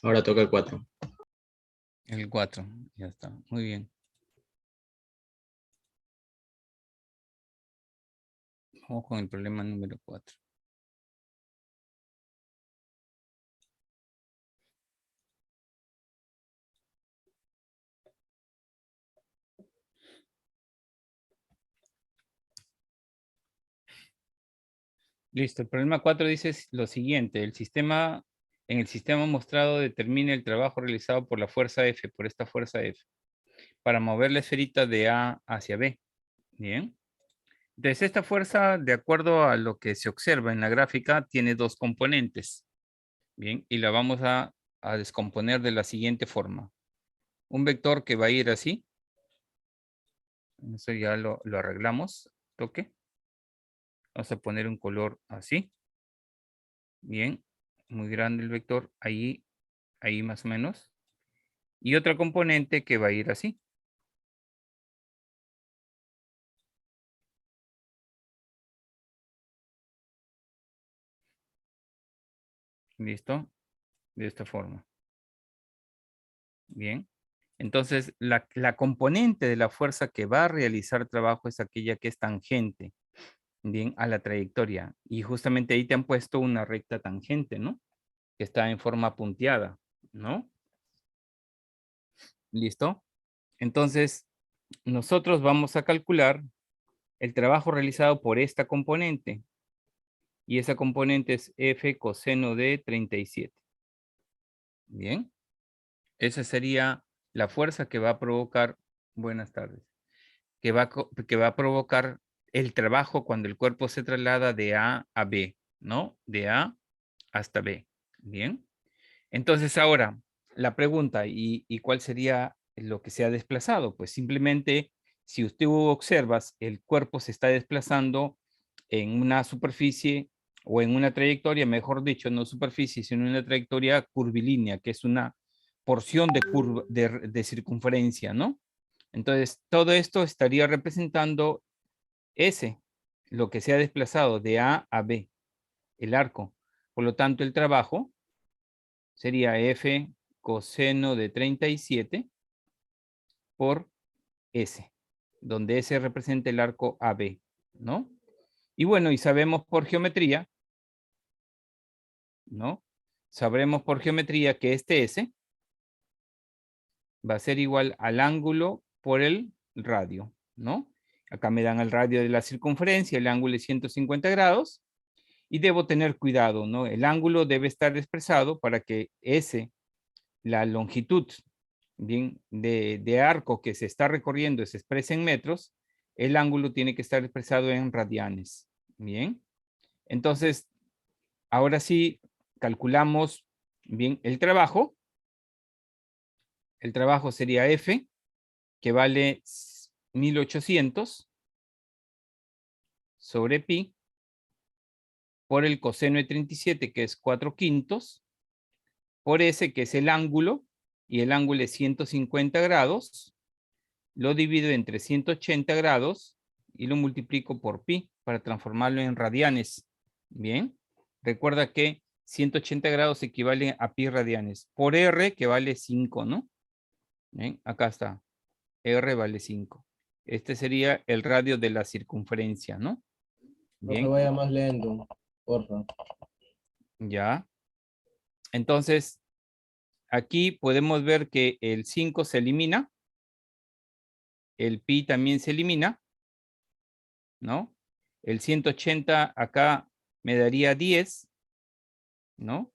Ahora toca el 4. El 4, ya está, muy bien. Vamos con el problema número 4. Listo, el problema 4 dice lo siguiente, en el sistema mostrado determina el trabajo realizado por la fuerza F, por esta fuerza F, para mover la esferita de A hacia B. Bien. Entonces, esta fuerza, de acuerdo a lo que se observa en la gráfica, tiene dos componentes. Bien, y la vamos a descomponer de la siguiente forma. Un vector que va a ir así. Eso ya lo arreglamos. Toque. Vamos a poner un color así. Bien, muy grande el vector. Ahí más o menos. Y otra componente que va a ir así. ¿Listo? De esta forma. Bien. Entonces, la componente de la fuerza que va a realizar trabajo es aquella que es tangente, bien, a la trayectoria. Y justamente ahí te han puesto una recta tangente, ¿no? Que está en forma punteada, ¿no? ¿Listo? Entonces, nosotros vamos a calcular el trabajo realizado por esta componente. Y esa componente es F coseno de 37. Bien. Esa sería la fuerza que va a provocar, buenas tardes, que va a provocar el trabajo cuando el cuerpo se traslada de A a B, ¿no? De A hasta B. Bien. Entonces ahora, la pregunta, ¿y cuál sería lo que se ha desplazado? Pues simplemente, si usted observas, el cuerpo se está desplazando en una superficie o en una trayectoria, mejor dicho, no superficie, sino en una trayectoria curvilínea, que es una porción de, curva, de circunferencia, ¿no? Entonces, todo esto estaría representando S, lo que se ha desplazado de A a B, el arco. Por lo tanto, el trabajo sería F coseno de 37 por S, donde S representa el arco AB, ¿no? Y bueno, y sabemos por geometría, ¿no? Sabremos por geometría que este S va a ser igual al ángulo por el radio, ¿no? Acá me dan el radio de la circunferencia, el ángulo es 150 grados, y debo tener cuidado, ¿no? El ángulo debe estar expresado para que S, la longitud, bien, de arco que se está recorriendo se expresa en metros, el ángulo tiene que estar expresado en radianes, bien. Entonces, ahora sí, calculamos bien el trabajo. El trabajo sería F, que vale 1800 sobre pi, por el coseno de 37, que es 4 quintos, por S, que es el ángulo, y el ángulo es 150 grados, lo divido entre 180 grados y lo multiplico por pi para transformarlo en radianes. Bien, recuerda que 180 grados equivale a pi radianes por R, que vale 5, ¿no? Bien, acá está. R vale 5. Este sería el radio de la circunferencia, ¿no? Profe, Bien, vaya más lento, porfa. ya. Entonces, aquí podemos ver que el 5 se elimina, el pi también se elimina, ¿no? El 180 acá me daría 10, ¿no?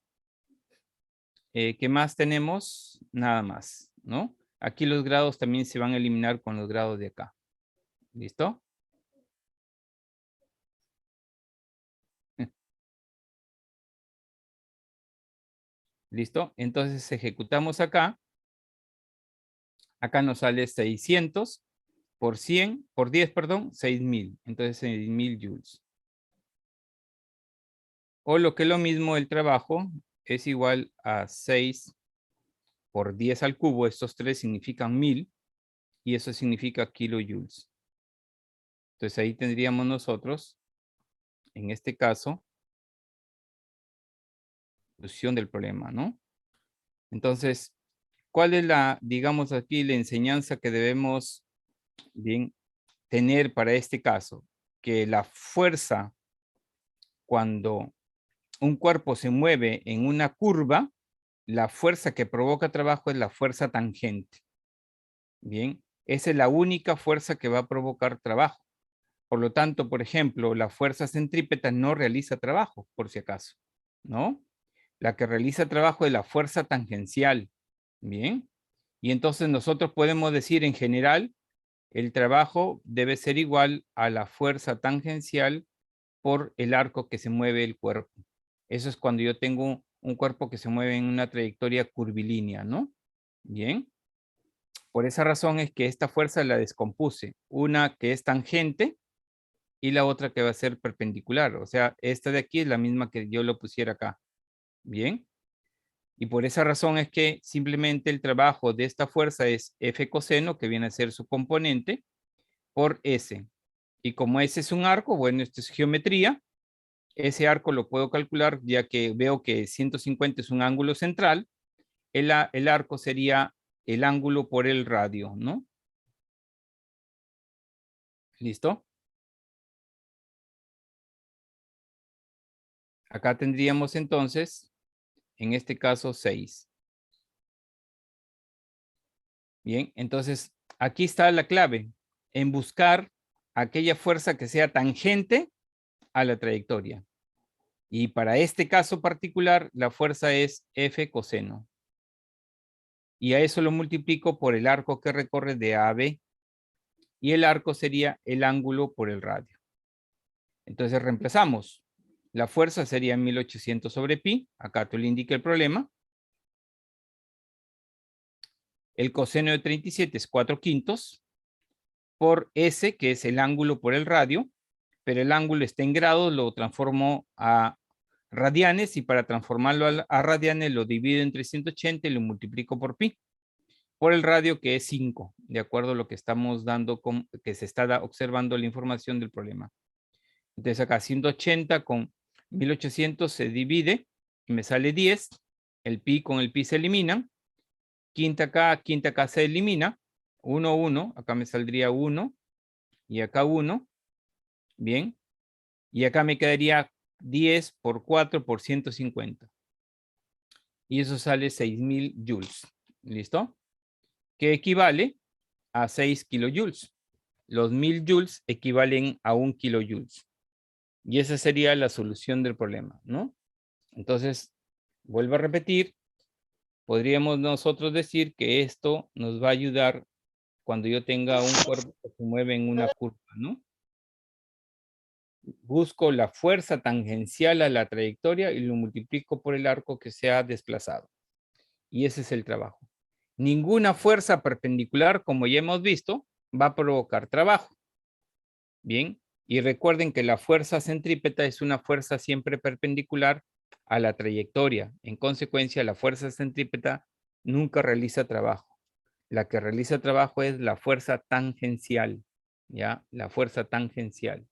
¿Qué más tenemos? Nada más, ¿no? Aquí los grados también se van a eliminar con los grados de acá. ¿Listo? ¿Listo? Entonces ejecutamos acá. Acá nos sale 600 por 100, por 10, perdón, 6000. Entonces 6000 joules. O lo que es lo mismo, el trabajo es igual a 6 por 10 al cubo. Estos tres significan 1000 y eso significa kilojoules. Entonces ahí tendríamos nosotros, en este caso, solución del problema, ¿no? Entonces, ¿cuál es la, digamos aquí, la enseñanza que debemos bien tener para este caso? Que la fuerza, cuando un cuerpo se mueve en una curva, la fuerza que provoca trabajo es la fuerza tangente. Bien, esa es la única fuerza que va a provocar trabajo. Por lo tanto, por ejemplo, la fuerza centrípeta no realiza trabajo, por si acaso, ¿no? La que realiza trabajo es la fuerza tangencial. Bien, y entonces nosotros podemos decir en general, el trabajo debe ser igual a la fuerza tangencial por el arco que se mueve el cuerpo. Eso es cuando yo tengo un cuerpo que se mueve en una trayectoria curvilínea, ¿no? Bien. Por esa razón es que esta fuerza la descompuse. Una que es tangente y la otra que va a ser perpendicular. O sea, esta de aquí es la misma que yo lo pusiera acá. Bien. Y por esa razón es que simplemente el trabajo de esta fuerza es F coseno, que viene a ser su componente, por S. Y como ese es un arco, bueno, esto es geometría. Ese arco lo puedo calcular ya que veo que 150 es un ángulo central. El arco sería el ángulo por el radio, ¿no? ¿Listo? Acá tendríamos entonces, en este caso, 6. Bien, entonces aquí está la clave en buscar aquella fuerza que sea tangente a la trayectoria. Y para este caso particular, la fuerza es F coseno. Y a eso lo multiplico por el arco que recorre de A a B. Y el arco sería el ángulo por el radio. Entonces reemplazamos. La fuerza sería 1800 sobre pi. Acá te lo indica el problema. El coseno de 37 es 4/5 por S, que es el ángulo por el radio, pero el ángulo está en grados, lo transformo a radianes y para transformarlo a radianes lo divido entre 180 y lo multiplico por pi, por el radio que es 5, de acuerdo a lo que estamos dando, que se está observando la información del problema. Entonces acá 180 con 1800 se divide y me sale 10, el pi con el pi se eliminan, quinta acá se elimina, 1, 1, acá me saldría 1 y acá 1, bien, y acá me quedaría 10 por 4 por 150. Y eso sale 6000 joules. ¿Listo? Que equivale a 6 kilojoules. Los 1000 joules equivalen a 1 kilojoules. Y esa sería la solución del problema, ¿no? Entonces, vuelvo a repetir, podríamos nosotros decir que esto nos va a ayudar cuando yo tenga un cuerpo que se mueve en una curva, ¿no? Busco la fuerza tangencial a la trayectoria y lo multiplico por el arco que se ha desplazado. Y ese es el trabajo. Ninguna fuerza perpendicular, como ya hemos visto, va a provocar trabajo. Bien, y recuerden que la fuerza centrípeta es una fuerza siempre perpendicular a la trayectoria. En consecuencia, la fuerza centrípeta nunca realiza trabajo. La que realiza trabajo es la fuerza tangencial, ¿ya? La fuerza tangencial.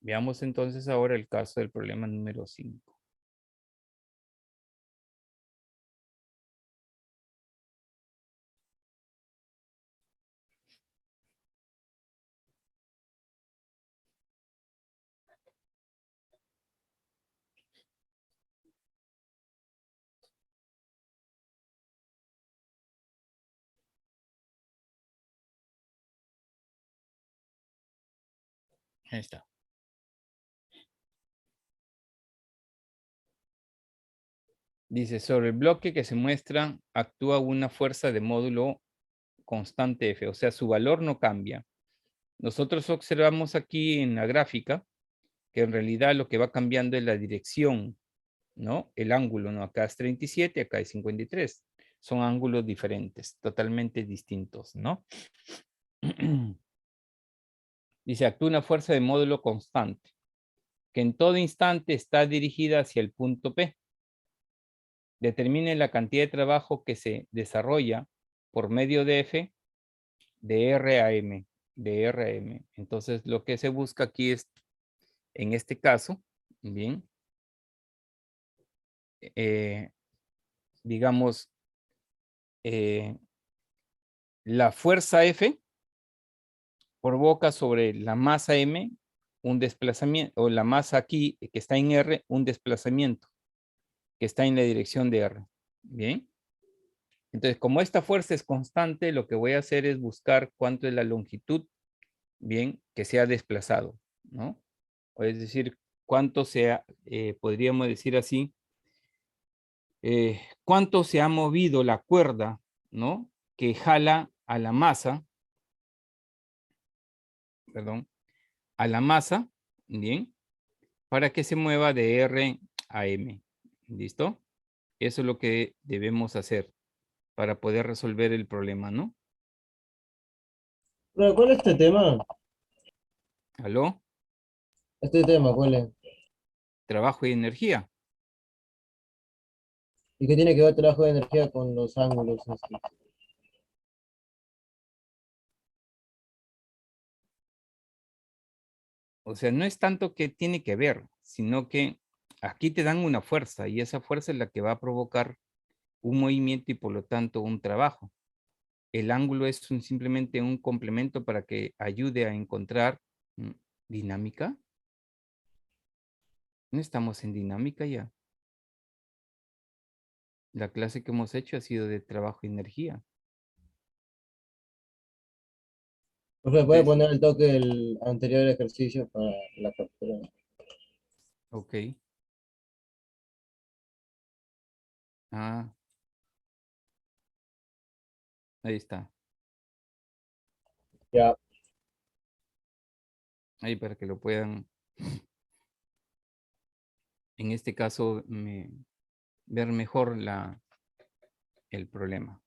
Veamos entonces ahora el caso del problema número 5. Ahí está. Dice, sobre el bloque que se muestra, actúa una fuerza de módulo constante F, o sea, su valor no cambia. Nosotros observamos aquí en la gráfica que en realidad lo que va cambiando es la dirección, ¿no? El ángulo, ¿no? Acá es 37, acá es 53. Son ángulos diferentes, totalmente distintos, ¿no? Dice, actúa una fuerza de módulo constante, que en todo instante está dirigida hacia el punto P. Determine la cantidad de trabajo que se desarrolla por medio de F de R a M. Entonces, lo que se busca aquí es, en este caso, Bien. Digamos, la fuerza F provoca sobre la masa M un desplazamiento, o la masa aquí que está en R, un desplazamiento que está en la dirección de R. Bien. Entonces, como esta fuerza es constante, lo que voy a hacer es buscar cuánto es la longitud, bien, que se ha desplazado, ¿no? O es decir, cuánto sea, podríamos decir así, cuánto se ha movido la cuerda, ¿no? Que jala a la masa, perdón, a la masa, bien, para que se mueva de R a M. ¿Listo? Eso es lo que debemos hacer para poder resolver el problema, ¿no? Pero, ¿cuál es este tema? ¿Aló? Este tema, ¿cuál es? Trabajo y energía. ¿Y qué tiene que ver el trabajo de energía con los ángulos estos? O sea, no es tanto que tiene que ver, sino que aquí te dan una fuerza y esa fuerza es la que va a provocar un movimiento y por lo tanto un trabajo. El ángulo es simplemente un complemento para que ayude a encontrar dinámica. No estamos en dinámica ya. La clase que hemos hecho ha sido de trabajo y energía. Porque puede Entonces, poner el toque del anterior ejercicio para la captura. ok. Ah, ahí está. Ya, Ahí para que lo puedan, en este caso, ver mejor el problema.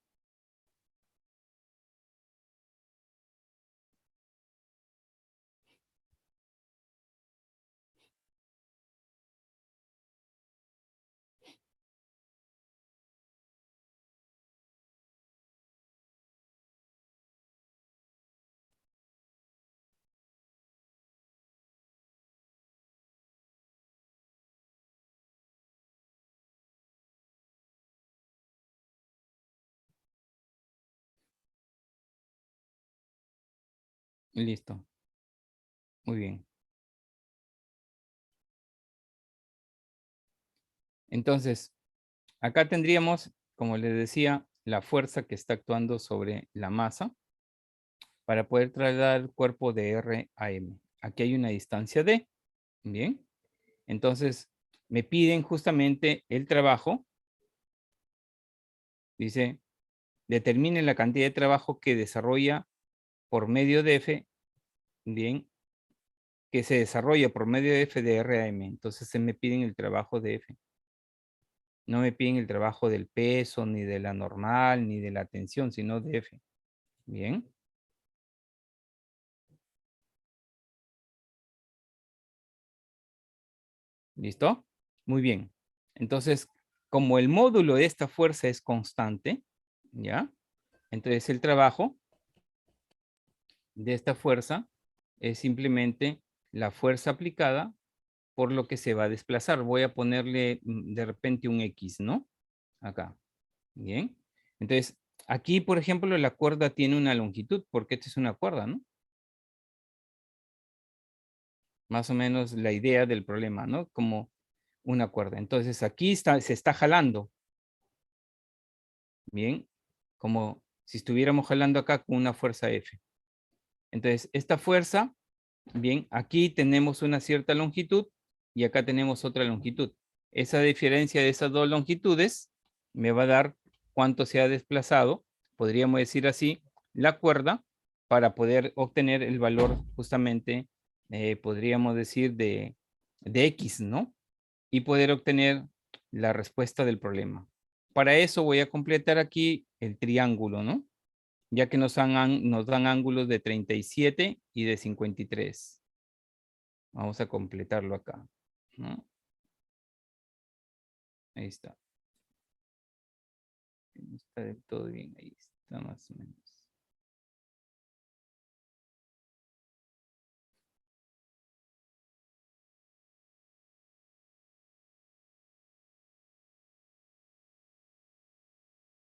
Listo. Muy bien. Entonces, acá tendríamos, como les decía, la fuerza que está actuando sobre la masa para poder trasladar el cuerpo de R a M. Aquí hay una distancia D. Bien. Entonces, me piden justamente el trabajo. Dice, determine la cantidad de trabajo que desarrolla por medio de F. Bien. Que se desarrolla por medio de F de R a M. Entonces, se me piden el trabajo de F. No me piden el trabajo del peso, ni de la normal, ni de la tensión, sino de F. Bien. ¿Listo? Muy bien. Entonces, como el módulo de esta fuerza es constante, ¿ya? Entonces el trabajo de esta fuerza es simplemente la fuerza aplicada por lo que se va a desplazar. Voy a ponerle de repente un X, ¿no? Acá. Bien. Entonces, aquí, por ejemplo, la cuerda tiene una longitud, porque esta es una cuerda, ¿no? Más o menos la idea del problema, ¿no? Como una cuerda. Entonces, aquí se está jalando. Bien, como si estuviéramos jalando acá con una fuerza F. Entonces, esta fuerza, bien, aquí tenemos una cierta longitud y acá tenemos otra longitud. Esa diferencia de esas dos longitudes me va a dar cuánto se ha desplazado, podríamos decir así, la cuerda para poder obtener el valor justamente, podríamos decir, de X, ¿no? Y poder obtener la respuesta del problema. Para eso voy a completar aquí el triángulo, ¿no? Ya que nos dan ángulos de 37 y de 53. Vamos a completarlo acá, ¿no? Ahí está. No está del todo bien, ahí está más o menos.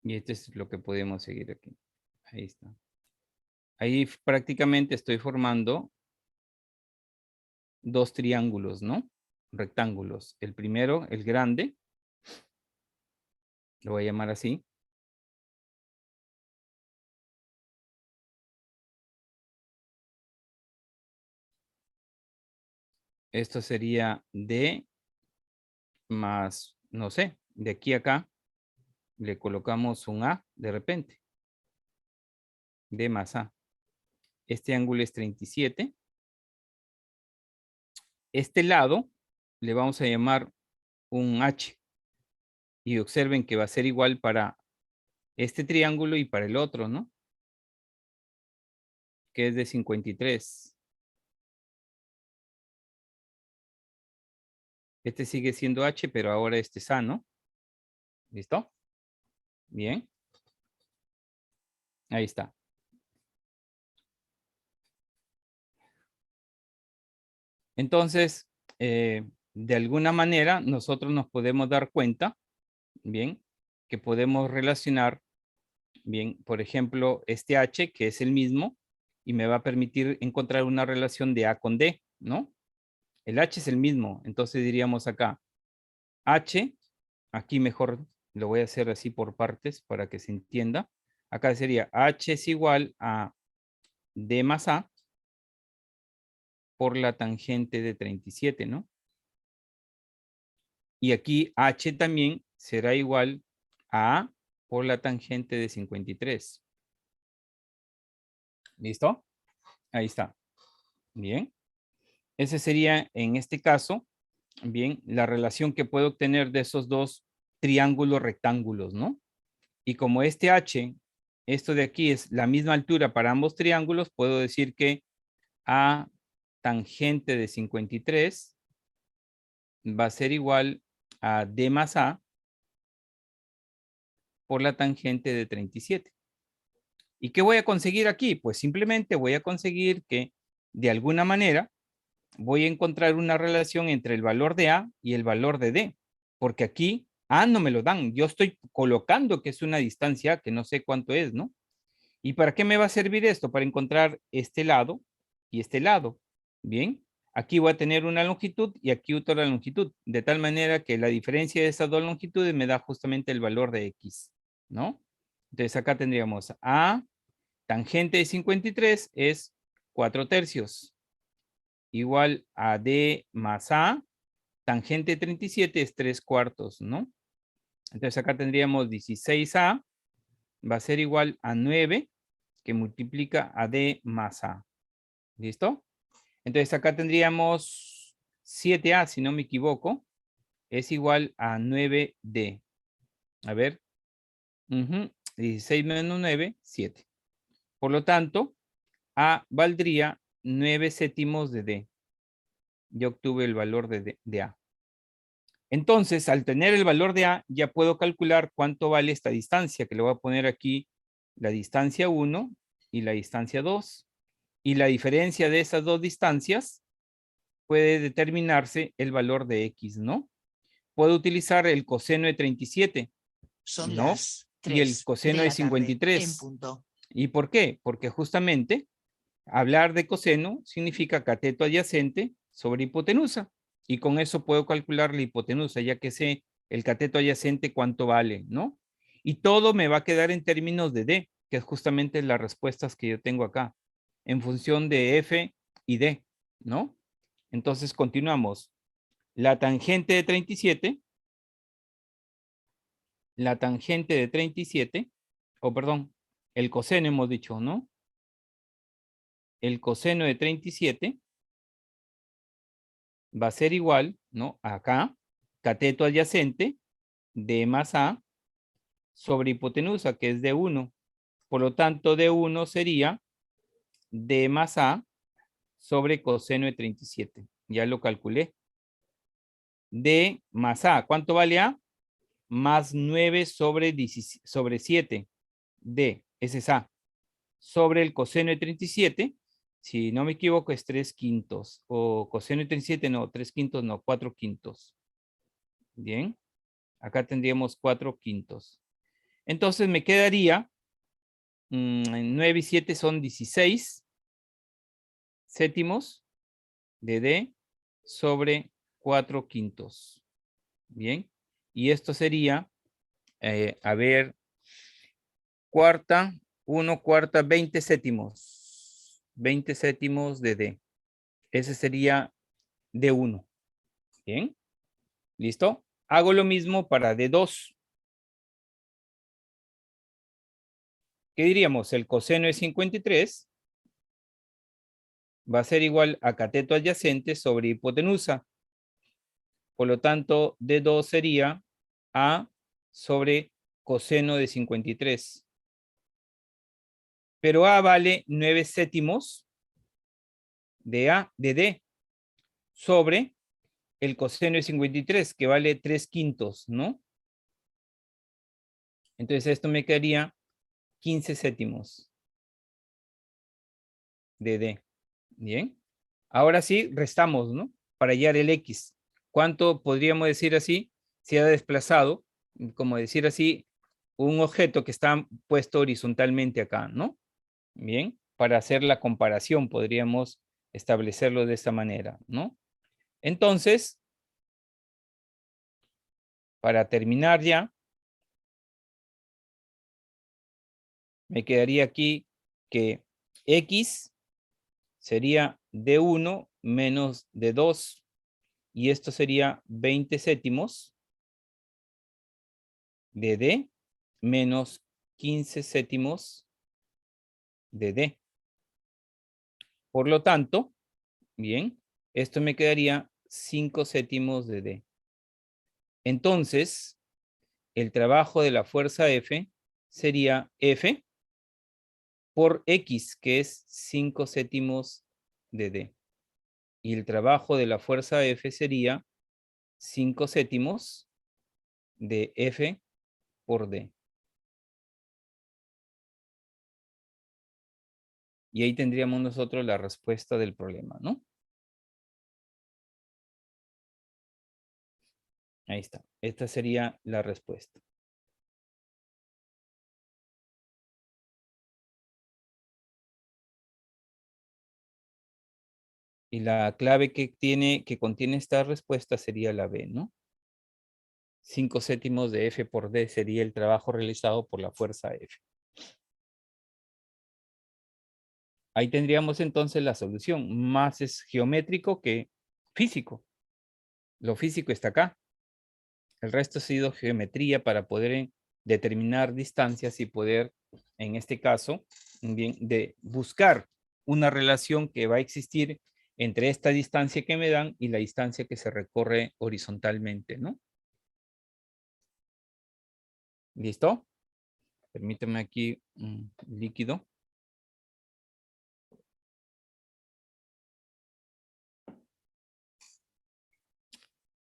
Y esto es lo que podemos seguir aquí. Ahí está. Ahí prácticamente estoy formando dos triángulos, ¿no? Rectángulos. El primero, el grande, lo voy a llamar así. Esto sería D más, no sé, de aquí a acá le colocamos un A de repente. D más A. Este ángulo es 37. Este lado le vamos a llamar un H. Y observen que va a ser igual para este triángulo y para el otro, ¿no? Que es de 53. Este sigue siendo H, pero ahora este es A, ¿no? ¿Listo? Bien. Ahí está. Entonces, de alguna manera, nosotros nos podemos dar cuenta, bien, que podemos relacionar, bien, por ejemplo, este H, que es el mismo, y me va a permitir encontrar una relación de A con D, ¿no? El H es el mismo, entonces diríamos acá, H, aquí mejor lo voy a hacer así por partes para que se entienda. Acá sería H es igual a D más A por la tangente de 37, ¿no? Y aquí H también será igual a A por la tangente de 53. ¿Listo? Ahí está. Bien. Ese sería, en este caso, bien, la relación que puedo obtener de esos dos triángulos rectángulos, ¿no? Y como este H, esto de aquí es la misma altura para ambos triángulos, puedo decir que A tangente de 53 va a ser igual a D más A por la tangente de 37. ¿Y qué voy a conseguir aquí? Pues simplemente voy a conseguir que de alguna manera voy a encontrar una relación entre el valor de A y el valor de D, porque aquí A no me lo dan. Yo estoy colocando que es una distancia que no sé cuánto es, ¿no? ¿Y para qué me va a servir esto? Para encontrar este lado y este lado. Bien, aquí voy a tener una longitud y aquí otra longitud, de tal manera que la diferencia de esas dos longitudes me da justamente el valor de X, ¿no? Entonces acá tendríamos A tangente de 53 es 4/3 igual a D más A, tangente de 37 es 3/4, ¿no? Entonces acá tendríamos 16A va a ser igual a 9 que multiplica a D más A. ¿Listo? Entonces acá tendríamos 7A, si no me equivoco, es igual a 9D. A ver, 16 menos 9, 7. Por lo tanto, A valdría 9 séptimos de D. Yo obtuve el valor de A. Entonces, al tener el valor de A, ya puedo calcular cuánto vale esta distancia, que le voy a poner aquí la distancia 1 y la distancia 2. Y la diferencia de esas dos distancias puede determinarse el valor de X, ¿no? Puedo utilizar el coseno de 37, Son ¿no? las Y el 3 coseno de de la tarde, en 53. punto. ¿Y por qué? Porque justamente hablar de coseno significa cateto adyacente sobre hipotenusa. Y con eso puedo calcular la hipotenusa, ya que sé el cateto adyacente cuánto vale, ¿no? Y todo me va a quedar en términos de D, que es justamente las respuestas que yo tengo acá, en función de F y D, ¿no? Entonces continuamos. La tangente de 37, o perdón, el coseno hemos dicho, ¿no? El coseno de 37 va a ser igual, ¿no? Acá, cateto adyacente, D más A, sobre hipotenusa, que es D1. Por lo tanto, D1 sería D más A sobre coseno de 37. Ya lo calculé. D más A, ¿cuánto vale A? Más 9 sobre 7. D, ese es A. Sobre el coseno de 37, si no me equivoco, es 3/5. O coseno de 37, no, 3/5, no, 4/5. Bien. Acá tendríamos 4/5. Entonces me quedaría 9 y 7 son 16 séptimos de D sobre 4 quintos. Bien. Y esto sería, a ver, cuarta, 1 cuarta, 20 séptimos. 20 séptimos de D. Ese sería D1. Bien. ¿Listo? Hago lo mismo para D2. ¿Qué diríamos? El coseno de 53 va a ser igual a cateto adyacente sobre hipotenusa. Por lo tanto, D2 sería A sobre coseno de 53. Pero A vale 9 séptimos de D sobre el coseno de 53, que vale 3 quintos, ¿no? Entonces esto me quedaría 15 séptimos de D. Bien. Ahora sí, restamos, ¿no? Para hallar el X. ¿Cuánto podríamos decir así? Se ha desplazado, como decir así, un objeto que está puesto horizontalmente acá, ¿no? Bien. Para hacer la comparación podríamos establecerlo de esta manera, ¿no? Entonces, para terminar ya, me quedaría aquí que X sería D1 menos D2 y esto sería 20 séptimos de D menos 15 séptimos de D. Por lo tanto, bien, esto me quedaría 5 séptimos de D. Entonces, el trabajo de la fuerza F sería F por X, que es 5 séptimos de D. Y el trabajo de la fuerza F sería 5 séptimos de F por D. Y ahí tendríamos nosotros la respuesta del problema, ¿no? Ahí está. Esta sería la respuesta. Y la clave que contiene esta respuesta sería la B, ¿no? 5 séptimos de F por D sería el trabajo realizado por la fuerza F. Ahí tendríamos entonces la solución. Más es geométrico que físico. Lo físico está acá. El resto ha sido geometría para poder determinar distancias y poder, en este caso, bien, de buscar una relación que va a existir entre esta distancia que me dan y la distancia que se recorre horizontalmente, ¿no? ¿Listo? Permíteme aquí un líquido.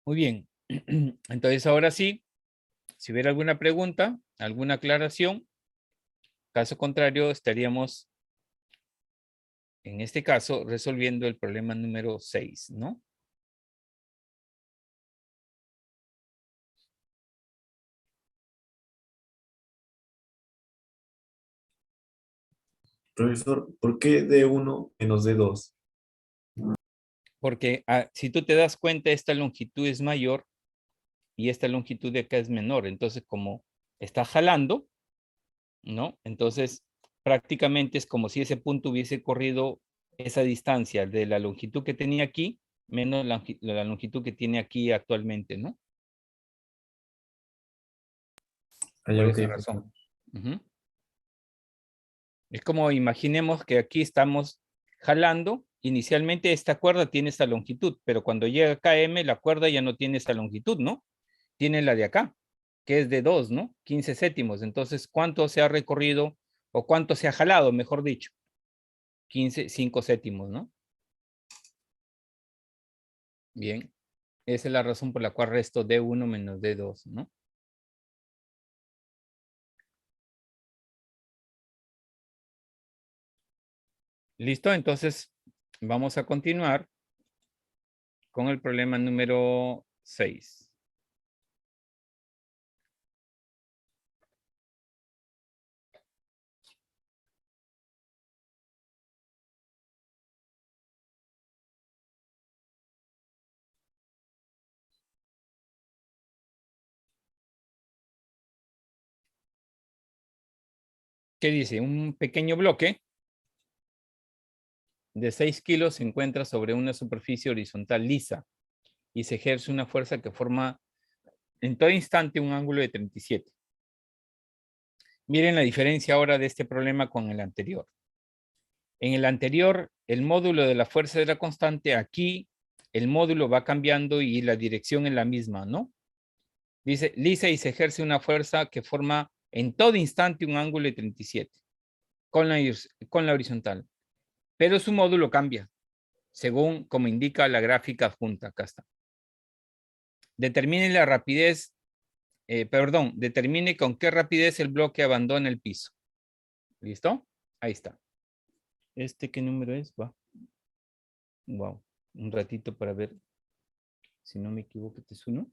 Muy bien. Entonces, ahora sí, si hubiera alguna pregunta, alguna aclaración, caso contrario, estaríamos, en este caso, resolviendo el problema número 6, ¿no? Profesor, ¿por qué D1 menos D2? Porque si tú te das cuenta, esta longitud es mayor y esta longitud de acá es menor. Entonces, como está jalando, ¿no? Entonces, prácticamente es como si ese punto hubiese corrido esa distancia de la longitud que tenía aquí, menos la longitud que tiene aquí actualmente, ¿no? Ay, Por ok, esa profesor. razón. Ujú. Es como imaginemos que aquí estamos jalando. Inicialmente esta cuerda tiene esta longitud, pero cuando llega a KM, la cuerda ya no tiene esa longitud, ¿no? Tiene la de acá, que es de 2, ¿no? 15 séptimos. Entonces, ¿cuánto se ha recorrido o cuánto se ha jalado, mejor dicho? 5 séptimos, ¿no? Bien. Esa es la razón por la cual resto D1 menos D2, ¿no? ¿Listo? Entonces, vamos a continuar con el problema número 6. ¿Qué dice? Un pequeño bloque de 6 kilos se encuentra sobre una superficie horizontal lisa y se ejerce una fuerza que forma en todo instante un ángulo de 37. Miren la diferencia ahora de este problema con el anterior. En el anterior, el módulo de la fuerza era constante. Aquí, el módulo va cambiando y la dirección es la misma, ¿no? Dice, lisa y se ejerce una fuerza que forma en todo instante un ángulo de 37 con la horizontal. Pero su módulo cambia, según como indica la gráfica adjunta. Acá está. Determine la rapidez, determine con qué rapidez el bloque abandona el piso. ¿Listo? Ahí está. ¿Qué número es? Va. Wow. Un ratito para ver. Si no me equivoco, ¿este es 1?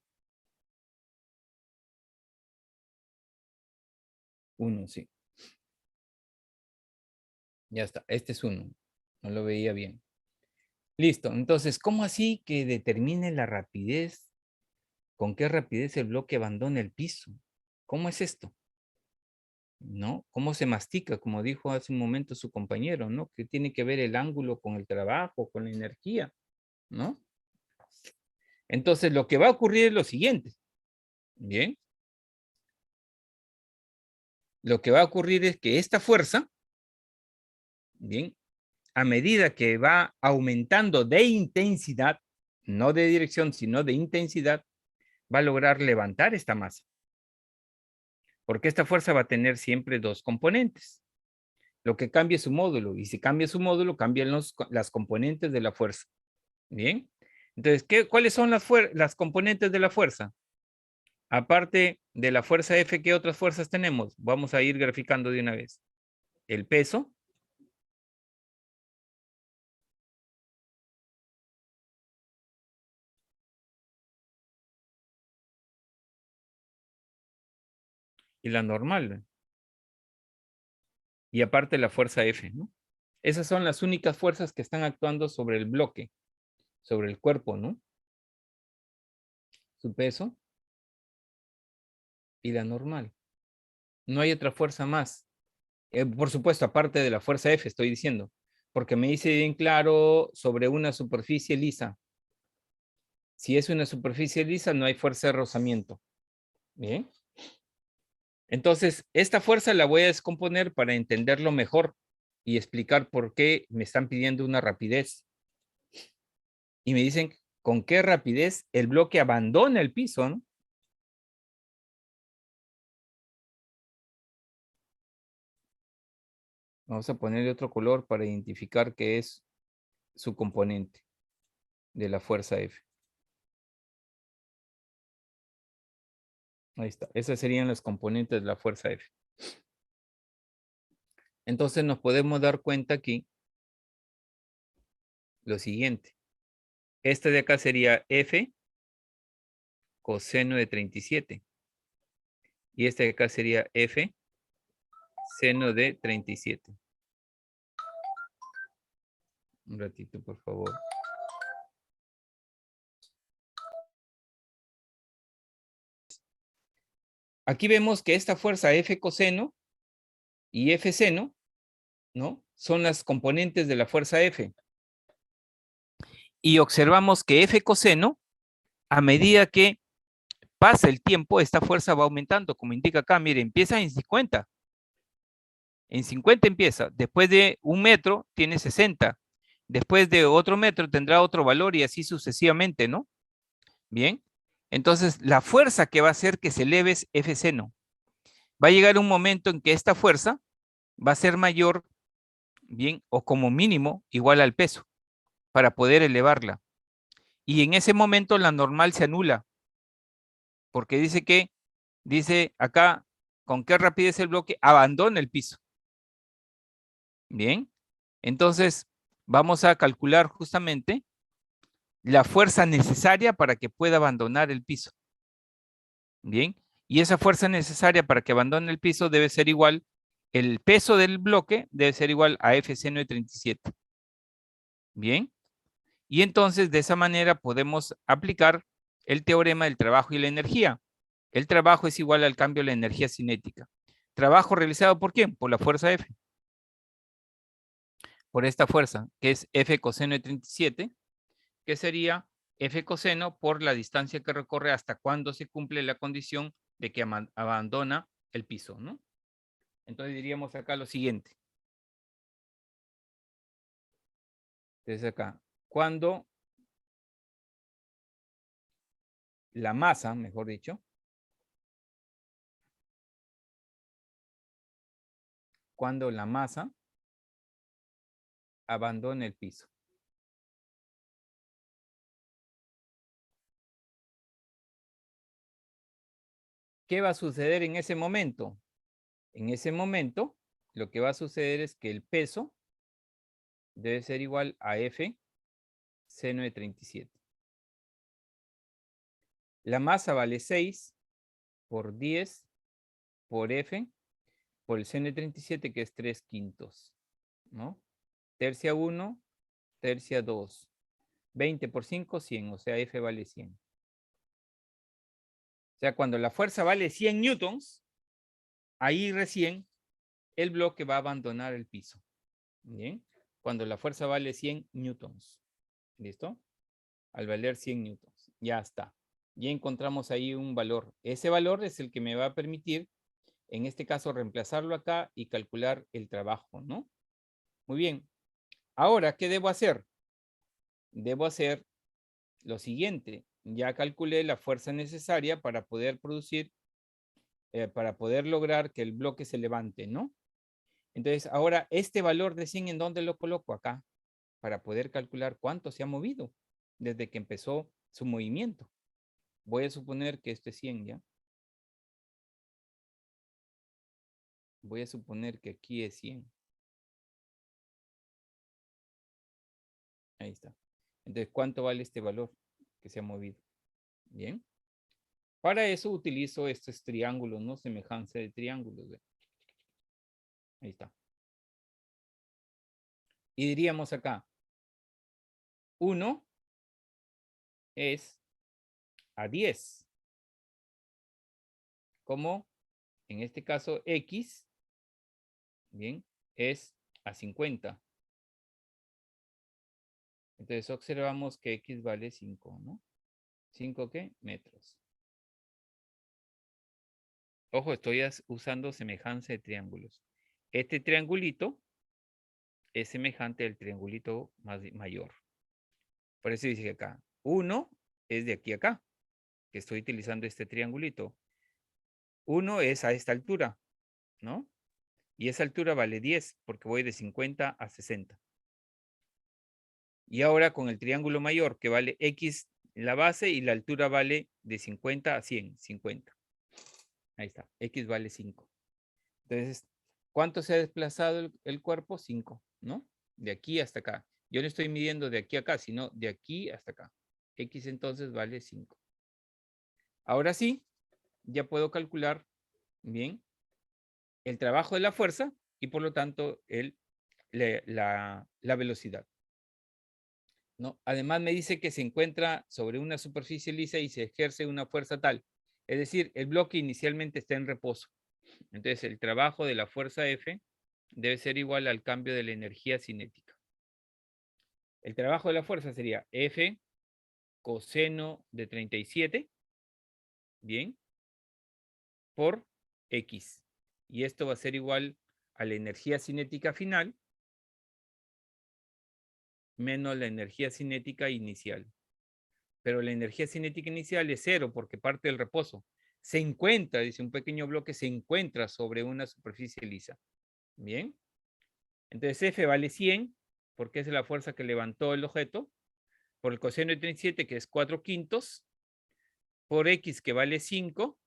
1, sí. Ya está. Este es 1. No lo veía bien. Listo. Entonces, ¿cómo así que determine la rapidez? ¿Con qué rapidez el bloque abandona el piso? ¿Cómo es esto? ¿No? ¿Cómo se mastica? Como dijo hace un momento su compañero, ¿no? Que tiene que ver el ángulo con el trabajo, con la energía, ¿no? Entonces, lo que va a ocurrir es lo siguiente. Bien. Lo que va a ocurrir es que esta fuerza, bien, a medida que va aumentando de intensidad, no de dirección, sino de intensidad, va a lograr levantar esta masa. Porque esta fuerza va a tener siempre dos componentes. Lo que cambia es su módulo, y si cambia su módulo, cambian las componentes de la fuerza. Bien. Entonces, ¿cuáles son las componentes de la fuerza? Aparte de la fuerza F, ¿qué otras fuerzas tenemos? Vamos a ir graficando de una vez. El peso. Y la normal. Y aparte la fuerza F, ¿no? Esas son las únicas fuerzas que están actuando sobre el bloque, sobre el cuerpo, ¿no? Su peso y la normal. No hay otra fuerza más. Por supuesto, aparte de la fuerza F, estoy diciendo, porque me dice bien claro sobre una superficie lisa. Si es una superficie lisa, no hay fuerza de rozamiento. Bien. Entonces, esta fuerza la voy a descomponer para entenderlo mejor y explicar por qué me están pidiendo una rapidez. Y me dicen con qué rapidez el bloque abandona el piso, ¿no? Vamos a ponerle otro color para identificar qué es su componente de la fuerza F. Ahí está. Esas serían las componentes de la fuerza F. Entonces nos podemos dar cuenta aquí lo siguiente. Este de acá sería F coseno de 37. Y este de acá sería F seno de 37. Un ratito, por favor. Aquí vemos que esta fuerza F coseno y F seno, ¿no? Son las componentes de la fuerza F. Y observamos que F coseno, a medida que pasa el tiempo, esta fuerza va aumentando, como indica acá, mire, empieza en 50. En 50 empieza, después de 1 metro tiene 60, después de otro metro tendrá otro valor y así sucesivamente, ¿no? Bien, entonces la fuerza que va a hacer que se eleve es F seno. Va a llegar un momento en que esta fuerza va a ser mayor, bien, o como mínimo igual al peso, para poder elevarla. Y en ese momento la normal se anula, porque dice acá, con qué rapidez el bloque abandona el piso. Bien, entonces vamos a calcular justamente la fuerza necesaria para que pueda abandonar el piso. Bien, y esa fuerza necesaria para que abandone el piso debe ser igual, el peso del bloque debe ser igual a F seno de 37. Bien, y entonces de esa manera podemos aplicar el teorema del trabajo y la energía. El trabajo es igual al cambio de la energía cinética. Trabajo realizado ¿por quién? Por la fuerza F. Por esta fuerza, que es F coseno de 37, que sería F coseno por la distancia que recorre hasta cuando se cumple la condición de que abandona el piso, ¿no? Entonces diríamos acá lo siguiente. Entonces acá, cuando la masa, mejor dicho, cuando la masa abandona el piso. ¿Qué va a suceder en ese momento? En ese momento, lo que va a suceder es que el peso debe ser igual a F seno de 37. La masa vale 6 por 10 por F por el seno de 37, que es 3/5, ¿no? Tercia 1, tercia 2. 20 por 5, 100, o sea, F vale 100. O sea, cuando la fuerza vale 100 newtons, ahí recién el bloque va a abandonar el piso. ¿Bien? Cuando la fuerza vale 100 newtons. ¿Listo? Al valer 100 newtons. Ya está. Ya encontramos ahí un valor. Ese valor es el que me va a permitir, en este caso, reemplazarlo acá y calcular el trabajo, ¿no? Muy bien. Ahora, ¿qué debo hacer? Debo hacer lo siguiente. Ya calculé la fuerza necesaria para poder producir, para poder lograr que el bloque se levante, ¿no? Entonces, ahora, este valor de 100, ¿en dónde lo coloco? Acá, para poder calcular cuánto se ha movido desde que empezó su movimiento. Voy a suponer que esto es 100, ¿ya? Voy a suponer que aquí es 100. Ahí está. Entonces, ¿cuánto vale este valor que se ha movido? Bien. Para eso utilizo estos triángulos, ¿no? Semejanza de triángulos. ¿Ve? Ahí está. Y diríamos acá, 1 es a 10. Como en este caso X, bien, es a 50. Entonces observamos que X vale 5, ¿no? ¿5 qué? Metros. Ojo, estoy usando semejanza de triángulos. Este triangulito es semejante al triangulito mayor. Por eso dice acá, 1 es de aquí a acá, que estoy utilizando este triangulito. 1 es a esta altura, ¿no? Y esa altura vale 10, porque voy de 50 a 60. Y ahora con el triángulo mayor, que vale X la base y la altura vale de 50 a 100, 50. Ahí está, X vale 5. Entonces, ¿cuánto se ha desplazado el cuerpo? 5, ¿no? De aquí hasta acá. Yo no estoy midiendo de aquí a acá, sino de aquí hasta acá. X entonces vale 5. Ahora sí, ya puedo calcular bien el trabajo de la fuerza y por lo tanto la velocidad, ¿no? Además me dice que se encuentra sobre una superficie lisa y se ejerce una fuerza tal. Es decir, el bloque inicialmente está en reposo. Entonces el trabajo de la fuerza F debe ser igual al cambio de la energía cinética. El trabajo de la fuerza sería F coseno de 37, bien, por X. Y esto va a ser igual a la energía cinética final menos la energía cinética inicial. Pero la energía cinética inicial es 0 porque parte del reposo. Se encuentra, dice, un pequeño bloque se encuentra sobre una superficie lisa. Bien. Entonces F vale 100 porque es la fuerza que levantó el objeto, por el coseno de 37, que es 4/5, por X, que vale 5,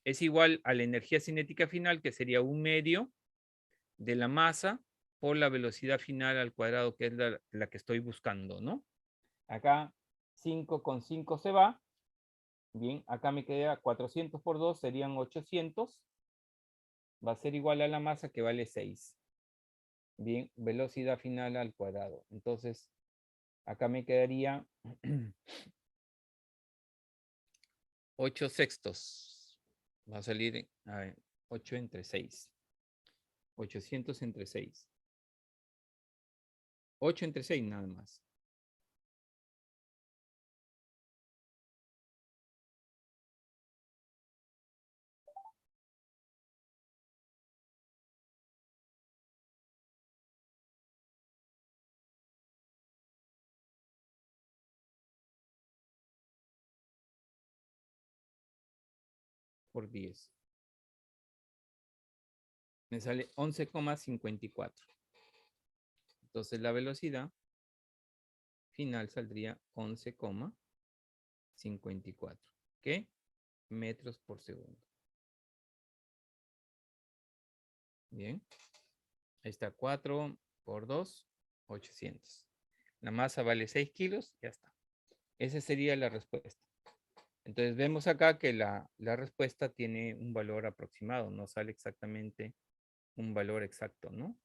es igual a la energía cinética final, que sería 1/2 de la masa por la velocidad final al cuadrado, que es la que estoy buscando, ¿no? Acá 5 con 5 se va. Bien, acá me queda 400 por 2, serían 800. Va a ser igual a la masa, que vale 6. Bien, velocidad final al cuadrado. Entonces, acá me quedaría 8 sextos. Va a salir, a ver, 8 entre 6. 800 entre 6. 8 entre 6 nada más. Por 10. Me sale 11,54. Entonces la velocidad final saldría 11,54. ¿Qué? Metros por segundo. Bien. Ahí está 4 por 2, 800. La masa vale 6 kilos, ya está. Esa sería la respuesta. Entonces vemos acá que la respuesta tiene un valor aproximado, no sale exactamente un valor exacto, ¿no?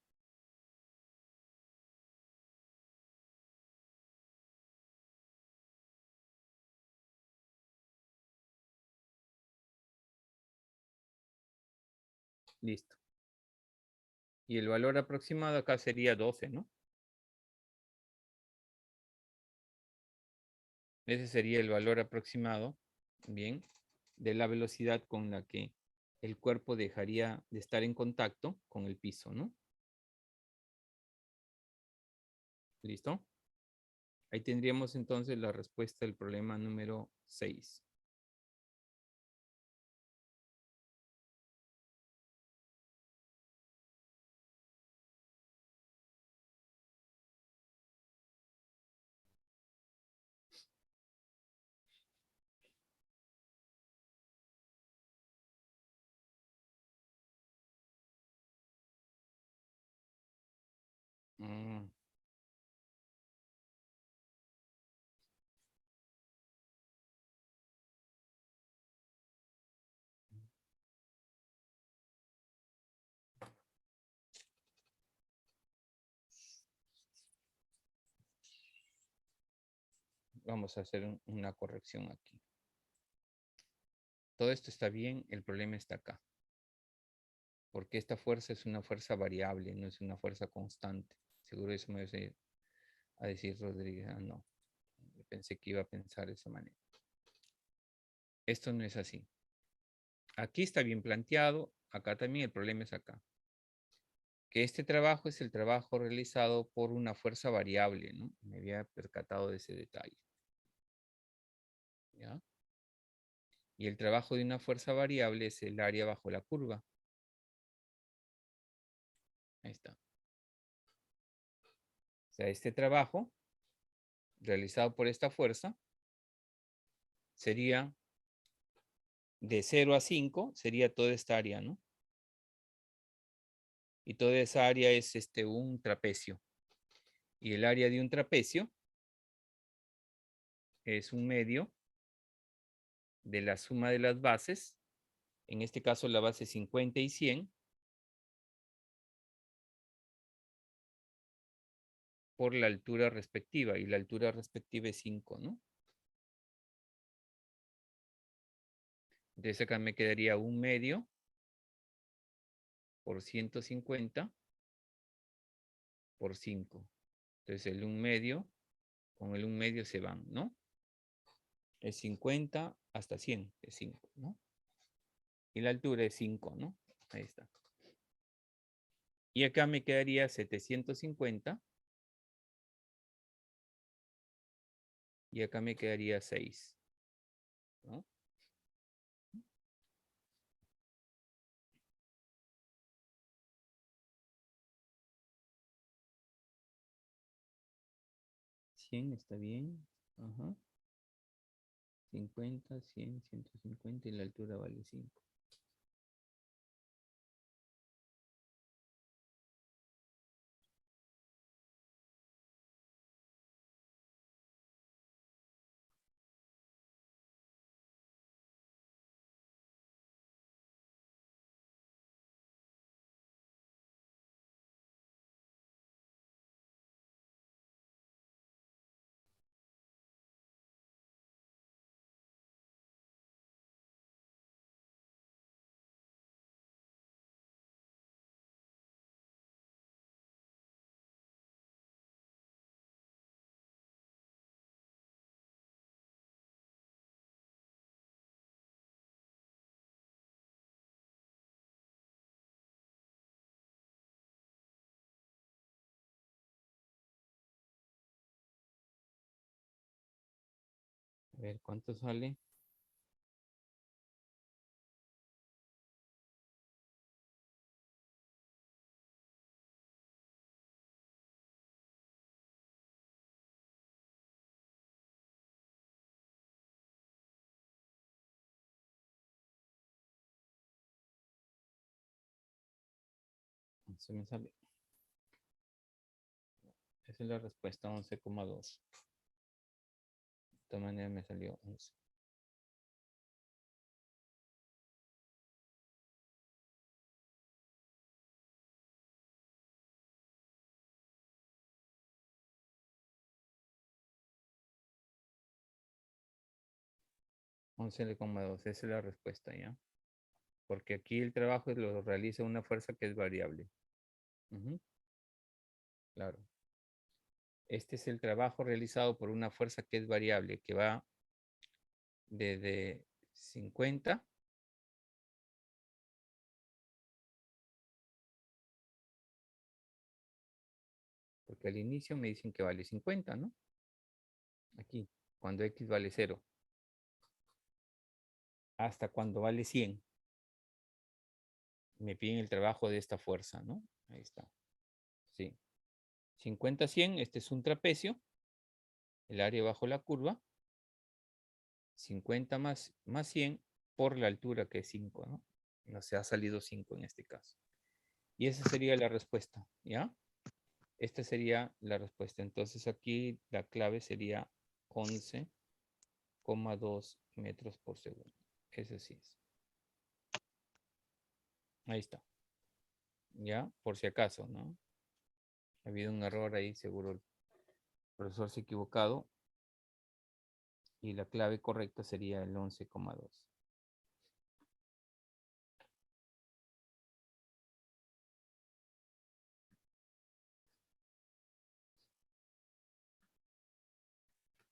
Listo. Y el valor aproximado acá sería 12, ¿no? Ese sería el valor aproximado, bien, de la velocidad con la que el cuerpo dejaría de estar en contacto con el piso, ¿no? ¿Listo? Ahí tendríamos entonces la respuesta del problema número 6. Mm. Vamos a hacer una corrección aquí. Todo esto está bien, el problema está acá. Porque esta fuerza es una fuerza variable, no es una fuerza constante. Seguro eso me va a decir Rodríguez. Ah, no. Yo pensé que iba a pensar de esa manera. Esto no es así. Aquí está bien planteado, acá también el problema es acá. Que este trabajo es el trabajo realizado por una fuerza variable, ¿no? Me había percatado de ese detalle. ¿Ya? Y el trabajo de una fuerza variable es el área bajo la curva. Ahí está. O sea, este trabajo realizado por esta fuerza sería de 0 a 5, sería toda esta área, ¿no? Y toda esa área es un trapecio. Y el área de un trapecio es un medio de la suma de las bases, en este caso la base 50 y 100, por la altura respectiva, y la altura respectiva es 5, ¿no? Entonces acá me quedaría un medio por 150 por 5. Entonces el un medio con el un medio se van, ¿no? Es 50 hasta 100, es 5, ¿no? Y la altura es 5, ¿no? Ahí está. Y acá me quedaría 750. Y acá me quedaría 6, ¿no? ¿100 está bien? Ajá. 50, 100, 150 y la altura vale 5. ver, ¿cuánto sale? Se me sale. Esa es la respuesta, 11,2. De esta manera me salió 11. Once coma dos, esa es la respuesta, ¿ya? Porque aquí el trabajo lo realiza una fuerza que es variable. Ujú. Claro. Este es el trabajo realizado por una fuerza que es variable, que va desde 50 porque al inicio me dicen que vale 50, ¿no? Aquí, cuando X vale 0. Hasta cuando vale 100. Me piden el trabajo de esta fuerza, ¿no? Ahí está. Sí. 50, 100, este es un trapecio. El área bajo la curva. 50 más 100 por la altura que es 5, ¿no? No se ha salido 5 en este caso. Y esa sería la respuesta, ¿ya? Esta sería la respuesta. Entonces aquí la clave sería 11,2 metros por segundo. Eso sí es. Ahí está. ¿Ya? Por si acaso, ¿no? Ha habido un error ahí, seguro el profesor se ha equivocado. Y la clave correcta sería el 11,2.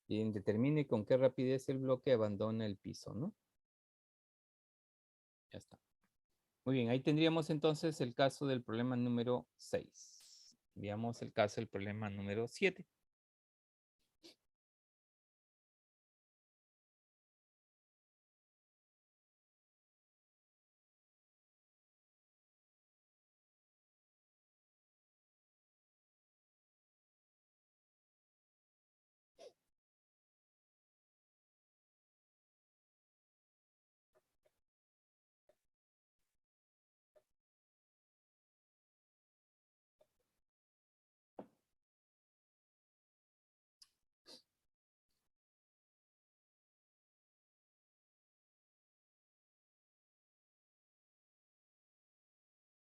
Y determine con qué rapidez el bloque abandona el piso, ¿no? Ya está. Muy bien, ahí tendríamos entonces el caso del problema número 6. Veamos el caso del problema número 7.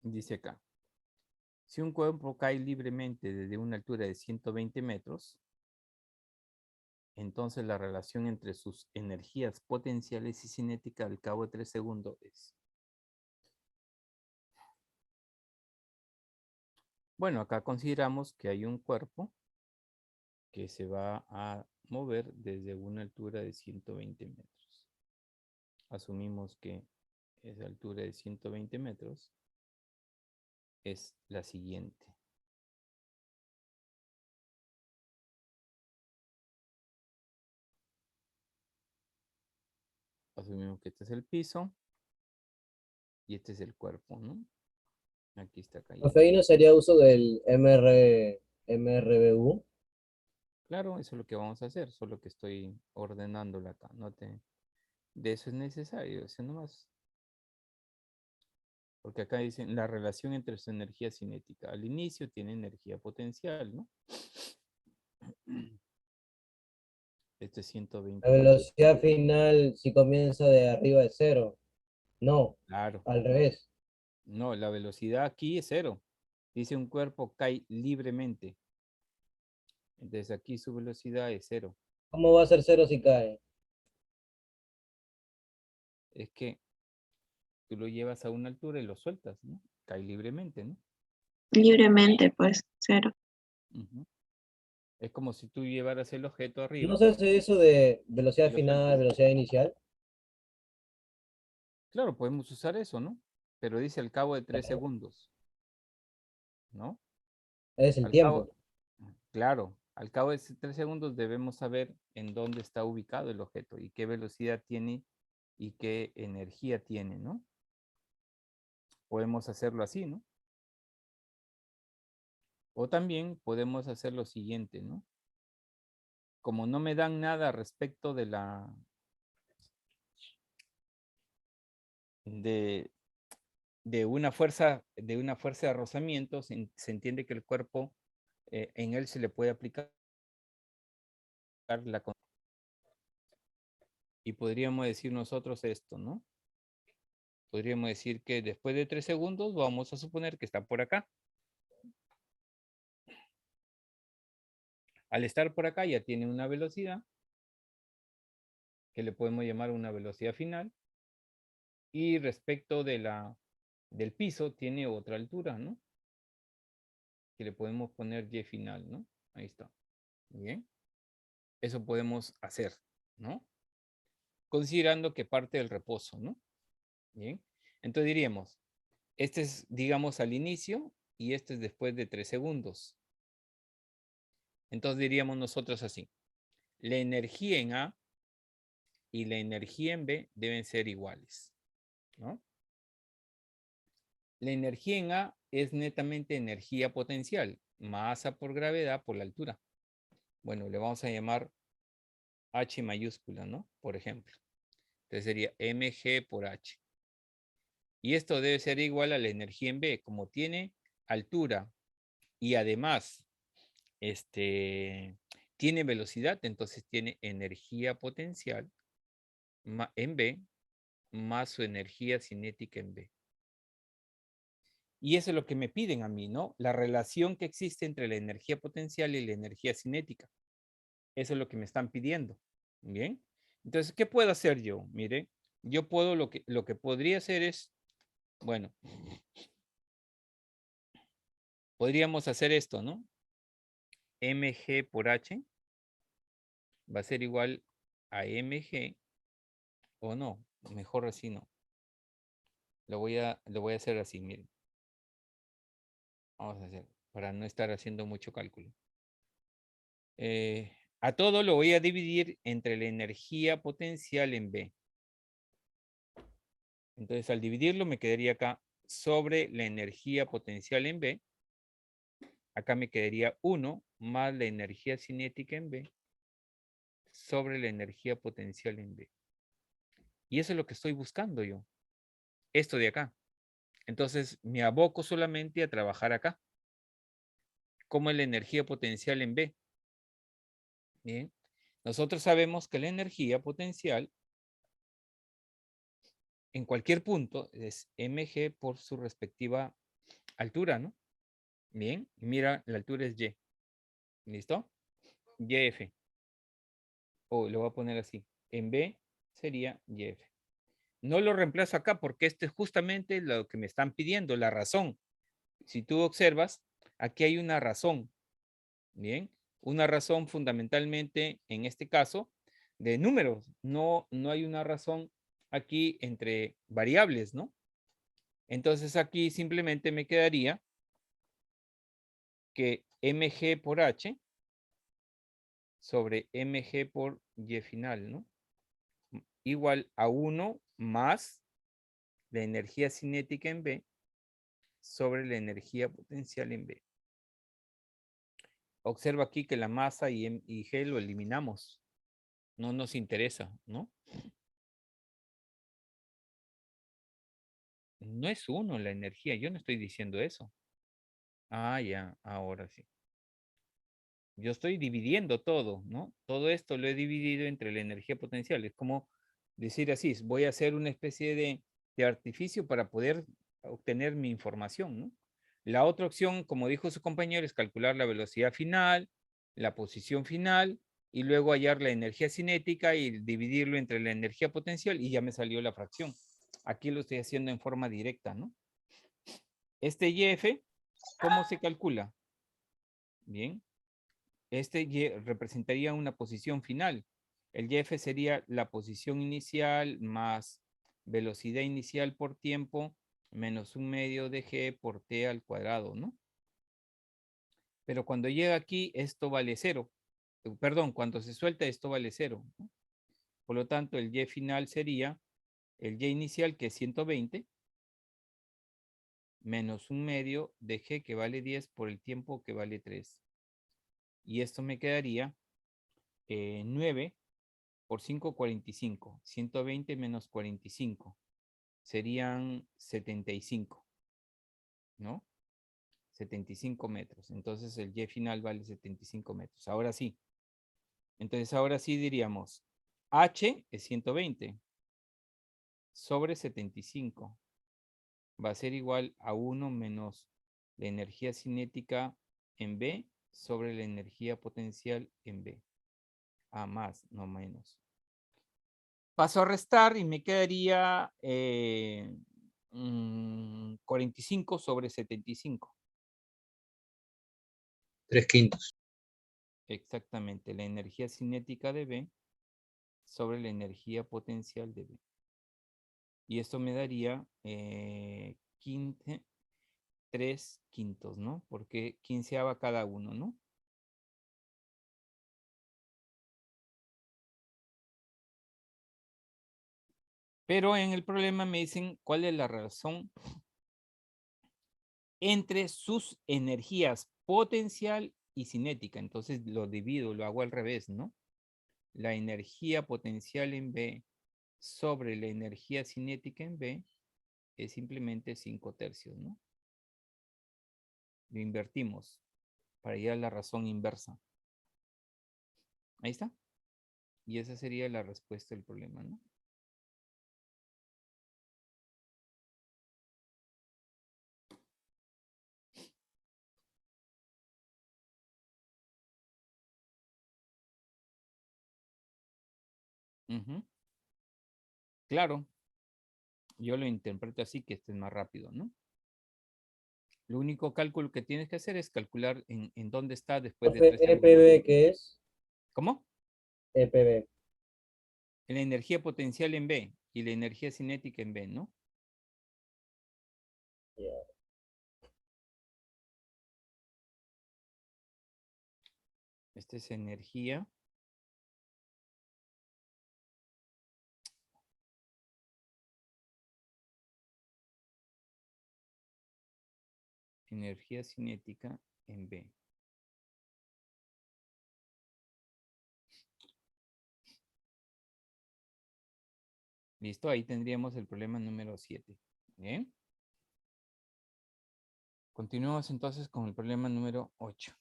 Dice acá, si un cuerpo cae libremente desde una altura de 120 metros, entonces la relación entre sus energías potenciales y cinéticas al cabo de 3 segundos es. Bueno, acá consideramos que hay un cuerpo que se va a mover desde una altura de 120 metros. Asumimos que esa altura de 120 metros es la siguiente. Asumimos que este es el piso y este es el cuerpo, ¿no? Aquí está cayendo. Profe, ¿y no sería uso del MRBU? Claro, eso es lo que vamos a hacer, solo que estoy ordenándola acá. De eso es necesario, eso nomás. Porque acá dicen la relación entre su energía cinética. Al inicio tiene energía potencial, ¿no? Este es 120 La metros. velocidad final si comienza de arriba de cero. No, Claro. al revés. No, la velocidad aquí es 0. Dice un cuerpo cae libremente. Entonces aquí su velocidad es 0. ¿Cómo va a ser cero si cae? Es que tú lo llevas a una altura y lo sueltas, ¿no? Cae libremente, ¿no? Libremente, pues, cero. Ujú. Es como si tú llevaras el objeto ¿No arriba se hace eso de velocidad y lo final, sueltas. velocidad inicial? Claro, podemos usar eso, ¿no? Pero dice al cabo de 3 segundos, ¿no? Es el Al cabo, tiempo. claro, al cabo de 3 segundos debemos saber en dónde está ubicado el objeto y qué velocidad tiene y qué energía tiene, ¿no? Podemos hacerlo así, ¿no? O también podemos hacer lo siguiente, ¿no? Como no me dan nada respecto de la de una fuerza de rozamiento, se entiende que el cuerpo en él se le puede aplicar la y podríamos decir nosotros esto, ¿no? Podríamos decir que después de 3 segundos vamos a suponer que está por acá. Al estar por acá ya tiene una velocidad que le podemos llamar una velocidad final. Y respecto del piso tiene otra altura, ¿no? Que le podemos poner y final, ¿no? Ahí está. Bien. Eso podemos hacer, ¿no? Considerando que parte del reposo, ¿no? Bien. Entonces diríamos, este es, digamos, al inicio y este es después de 3 segundos. Entonces diríamos nosotros así. La energía en A y la energía en B deben ser iguales, ¿no? La energía en A es netamente energía potencial, masa por gravedad por la altura. Bueno, le vamos a llamar H mayúscula, ¿no? Por ejemplo. Entonces sería mg por H. Y esto debe ser igual a la energía en B. Como tiene altura y además tiene velocidad, entonces tiene energía potencial en B más su energía cinética en B. Y eso es lo que me piden a mí, ¿no? La relación que existe entre la energía potencial y la energía cinética. Eso es lo que me están pidiendo. Bien. Entonces, ¿qué puedo hacer yo? Mire, yo puedo, lo que podría hacer es, bueno, podríamos hacer esto, ¿no? mg por h va a ser igual a mg, o no, mejor así no. Lo voy a hacer así, miren. Vamos a hacer, para no estar haciendo mucho cálculo. A todo lo voy a dividir entre la energía potencial en B. Entonces, al dividirlo, me quedaría acá sobre la energía potencial en B. Acá me quedaría 1 más la energía cinética en B sobre la energía potencial en B. Y eso es lo que estoy buscando yo. Esto de acá. Entonces, me aboco solamente a trabajar acá. ¿Cómo es la energía potencial en B? Bien. Nosotros sabemos que la energía potencial en cualquier punto es mg por su respectiva altura, ¿no? Bien. Mira, la altura es y. ¿Listo? YF. O lo voy a poner así. En B sería YF. No lo reemplazo acá porque esto es justamente lo que me están pidiendo, la razón. Si tú observas, aquí hay una razón. Bien, una razón fundamentalmente en este caso de números. No hay una razón aquí entre variables, ¿no? Entonces aquí simplemente me quedaría que mg por h sobre mg por y final, ¿no? Igual a 1 más la energía cinética en B sobre la energía potencial en B. Observa aquí que la masa y G lo eliminamos. No nos interesa, ¿no? No es 1 la energía, yo no estoy diciendo eso. Ah, ya, ahora sí. Yo estoy dividiendo todo, ¿no? Todo esto lo he dividido entre la energía potencial. Es como decir así, voy a hacer una especie de artificio para poder obtener mi información, ¿no? La otra opción, como dijo su compañero, es calcular la velocidad final, la posición final, y luego hallar la energía cinética y dividirlo entre la energía potencial y ya me salió la fracción. Aquí lo estoy haciendo en forma directa, ¿no? Este YF, ¿cómo se calcula? Bien. Este Y representaría una posición final. El YF sería la posición inicial más velocidad inicial por tiempo menos 1/2 de G por T al cuadrado, ¿no? Pero cuando llega aquí, esto vale 0. perdón, cuando se suelta esto vale 0, ¿no? Por lo tanto, el Y final sería el Y inicial, que es 120, menos 1/2 de G, que vale 10, por el tiempo, que vale 3. Y esto me quedaría 9 por 5, 45. 120 menos 45 serían 75, ¿no? 75 metros. Entonces el Y final vale 75 metros. Ahora sí. Entonces ahora sí diríamos, H es 120 sobre 75. Va a ser igual a 1 menos la energía cinética en B sobre la energía potencial en B. A más, no menos. Paso a restar y me quedaría 45 sobre 75. 3/5. Exactamente, la energía cinética de B sobre la energía potencial de B. Y esto me daría 3/5, ¿no? Porque 15ava cada uno, ¿no? Pero en el problema me dicen cuál es la razón entre sus energías potencial y cinética. Entonces lo divido, lo hago al revés, ¿no? La energía potencial en B sobre la energía cinética en B es simplemente 5/3, ¿no? Lo invertimos para ir a la razón inversa. Ahí está. Y esa sería la respuesta del problema, ¿no? Ujú. Claro, yo lo interpreto así, que esté más rápido, ¿no? Lo único cálculo que tienes que hacer es calcular en dónde está después de 3 segundos. EPB, ¿qué es? ¿Cómo? EPB. La energía potencial en B y la energía cinética en B, ¿no? Ya. Esta es energía. Energía cinética en B. Listo, ahí tendríamos el problema número 7. Bien. Continuamos entonces con el problema número 8.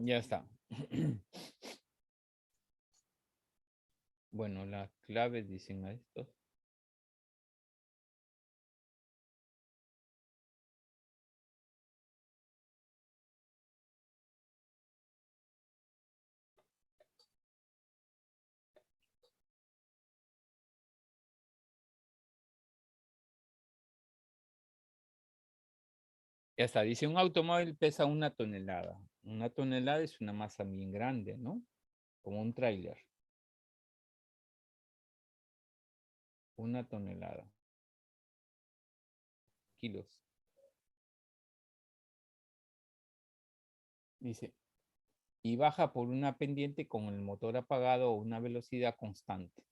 Ya está. Bueno, las claves dicen a esto. Ya está, dice un automóvil pesa 1 tonelada. 1 tonelada es una masa bien grande, ¿no? Como un tráiler. 1 tonelada. Kilos. Dice, y baja por una pendiente con el motor apagado a una velocidad constante.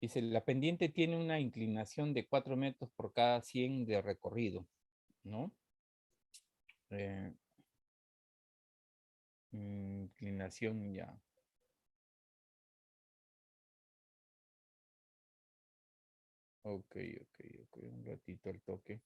Dice, la pendiente tiene una inclinación de 4 metros por cada 100 de recorrido, ¿no? Inclinación ya. Ok, un ratito al toque.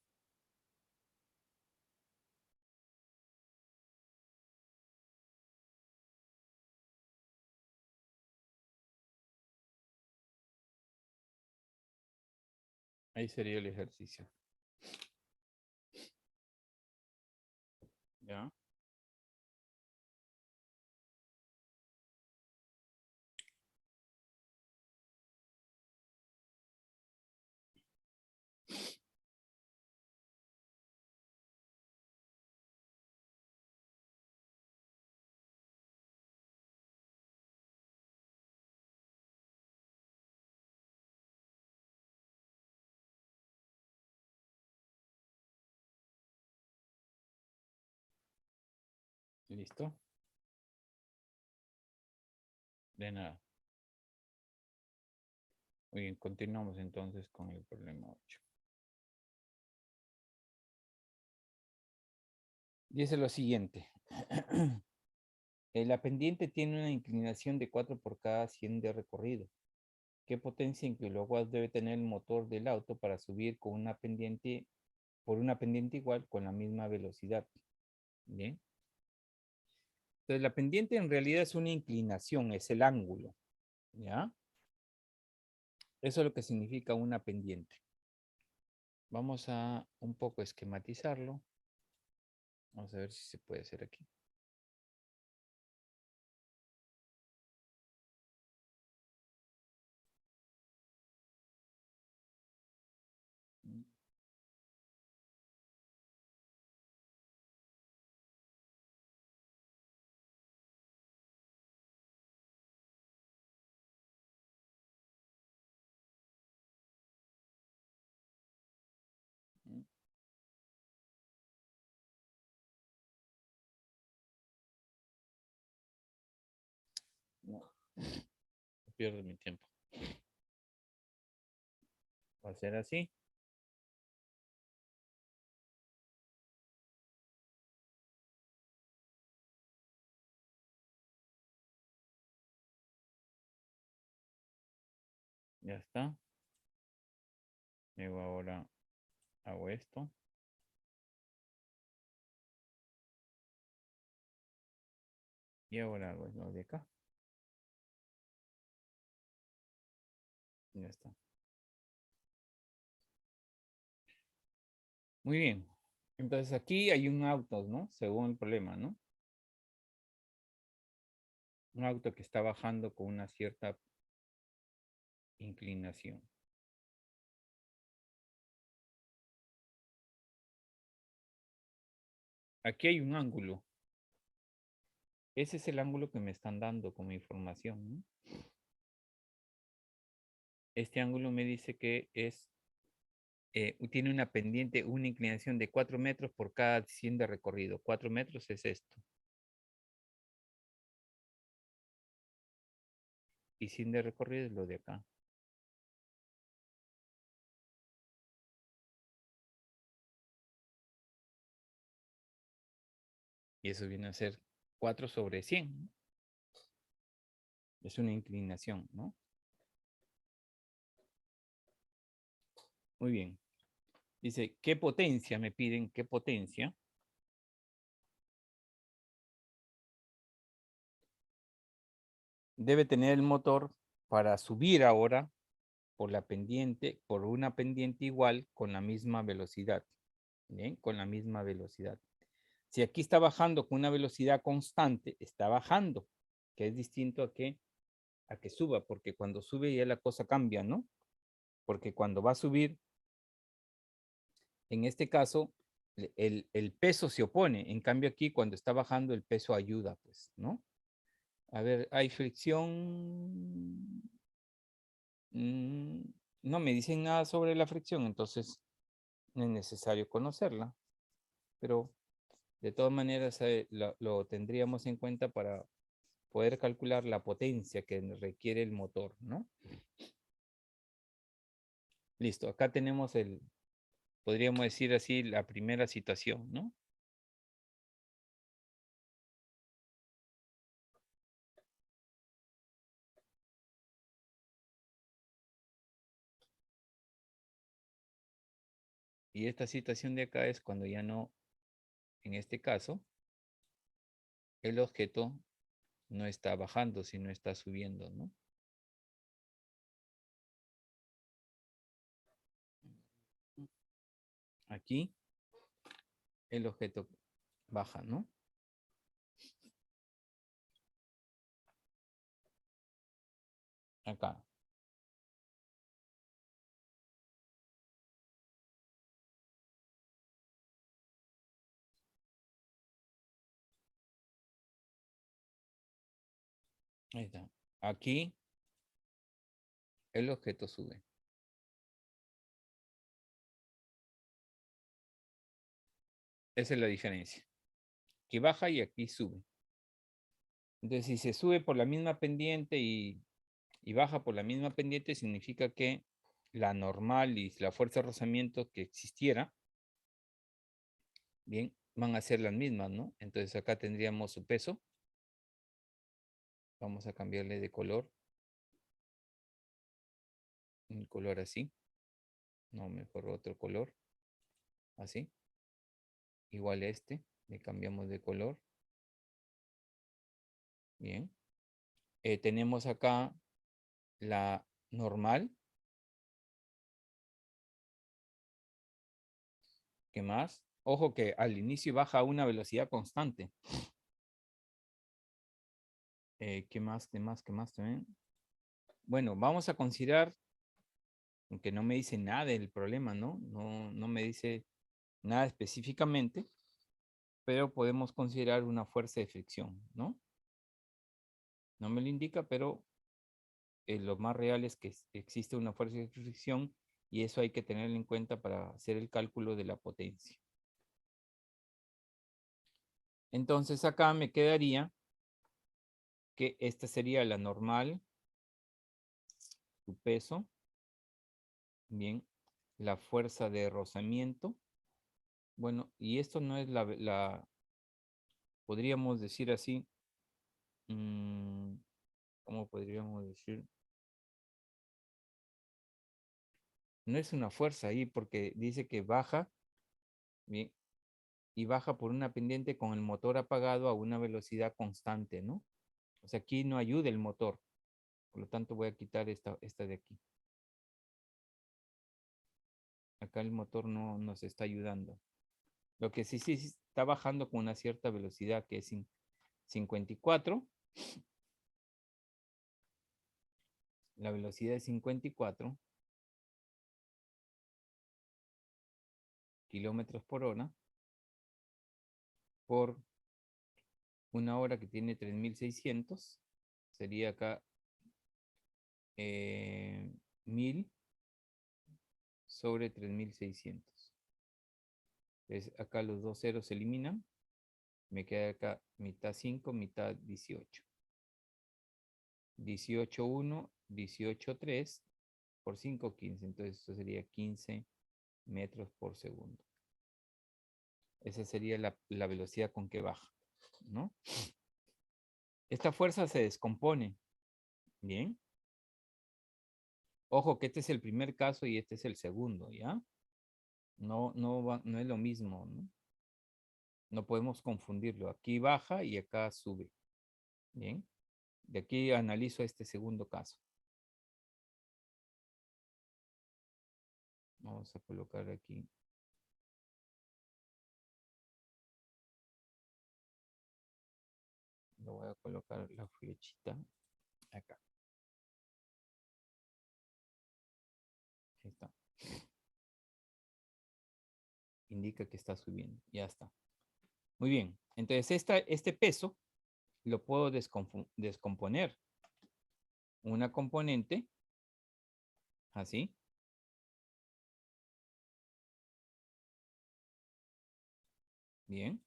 Ahí sería el ejercicio. ¿Ya? ¿Listo? De nada. Muy bien, continuamos entonces con el problema 8. Dice lo siguiente. La pendiente tiene una inclinación de 4 por cada 100 de recorrido. ¿Qué potencia en kilowatts debe tener el motor del auto para subir con una pendiente, por una pendiente igual con la misma velocidad? Bien. Entonces, la pendiente en realidad es una inclinación, es el ángulo. ¿Ya? Eso es lo que significa una pendiente. Vamos a un poco esquematizarlo. Vamos a ver si se puede hacer aquí. No, pierdo mi tiempo. Va a ser así. Ya está. Luego ahora hago esto. Y ahora hago lo de acá. Ya está. Muy bien. Entonces aquí hay un auto, ¿no? Según el problema, ¿no? Un auto que está bajando con una cierta inclinación. Aquí hay un ángulo. Ese es el ángulo que me están dando como información, ¿no? Este ángulo me dice que tiene una pendiente, una inclinación de 4 metros por cada 100 de recorrido. 4 metros es esto. Y 100 de recorrido es lo de acá. Y eso viene a ser 4 sobre 100, ¿no? Es una inclinación, ¿no? Muy bien. Dice, ¿qué potencia? Me piden, ¿qué potencia? Debe tener el motor para subir ahora por la pendiente, por una pendiente igual con la misma velocidad. ¿Bien? Con la misma velocidad. Si aquí está bajando con una velocidad constante, está bajando, que es distinto a que suba, porque cuando sube ya la cosa cambia, ¿no? Porque cuando va a subir, en este caso, el peso se opone. En cambio aquí, cuando está bajando, el peso ayuda, pues, ¿no? A ver, ¿hay fricción? No me dicen nada sobre la fricción, entonces no es necesario conocerla. Pero de todas maneras lo tendríamos en cuenta para poder calcular la potencia que requiere el motor, ¿no? Listo, acá tenemos podríamos decir así, la primera situación, ¿no? Y esta situación de acá es cuando ya no, en este caso, el objeto no está bajando, sino está subiendo, ¿no? Aquí el objeto baja, ¿no? Acá. Ahí está. Aquí el objeto sube. Esa es la diferencia. Aquí baja y aquí sube. Entonces, si se sube por la misma pendiente y baja por la misma pendiente, significa que la normal y la fuerza de rozamiento que existiera, bien, van a ser las mismas, ¿no? Entonces acá tendríamos su peso. Vamos a cambiarle de color. Un color así. No, mejor otro color. Así. Igual este. Le cambiamos de color. Bien. Tenemos acá la normal. ¿Qué más? Ojo que al inicio baja a una velocidad constante. ¿Qué más? ¿Qué más? ¿Qué más también? Bueno, vamos a considerar, aunque no me dice nada del problema, ¿no? No me dice nada específicamente, pero podemos considerar una fuerza de fricción, ¿no? No me lo indica, pero lo más real es que existe una fuerza de fricción y eso hay que tenerlo en cuenta para hacer el cálculo de la potencia. Entonces acá me quedaría que esta sería la normal, su peso, bien, la fuerza de rozamiento. Bueno, y esto no es podríamos decir así, ¿cómo podríamos decir? No es una fuerza ahí porque dice que baja, bien, y baja por una pendiente con el motor apagado a una velocidad constante, ¿no? O sea, aquí no ayuda el motor. Por lo tanto, voy a quitar esta de aquí. Acá el motor no nos está ayudando. Lo que sí está bajando con una cierta velocidad que es 54. La velocidad es 54 kilómetros por hora por una hora que tiene 3600. Sería acá 1000 sobre 3600. Entonces acá los dos ceros se eliminan. Me queda acá mitad 5, mitad 18. 18,1, 18,3 por 5, 15. Entonces esto sería 15 metros por segundo. Esa sería la velocidad con que baja, ¿no? Esta fuerza se descompone. Bien. Ojo que este es el primer caso y este es el segundo, ¿ya? No es lo mismo, ¿no? No podemos confundirlo. Aquí baja y acá sube. Bien. De aquí analizo este segundo caso. Vamos a colocar aquí. Lo voy a colocar la flechita acá. Ahí está. Indica que está subiendo. Ya está. Muy bien. Entonces, este peso lo puedo descomponer. Una componente, así. Bien.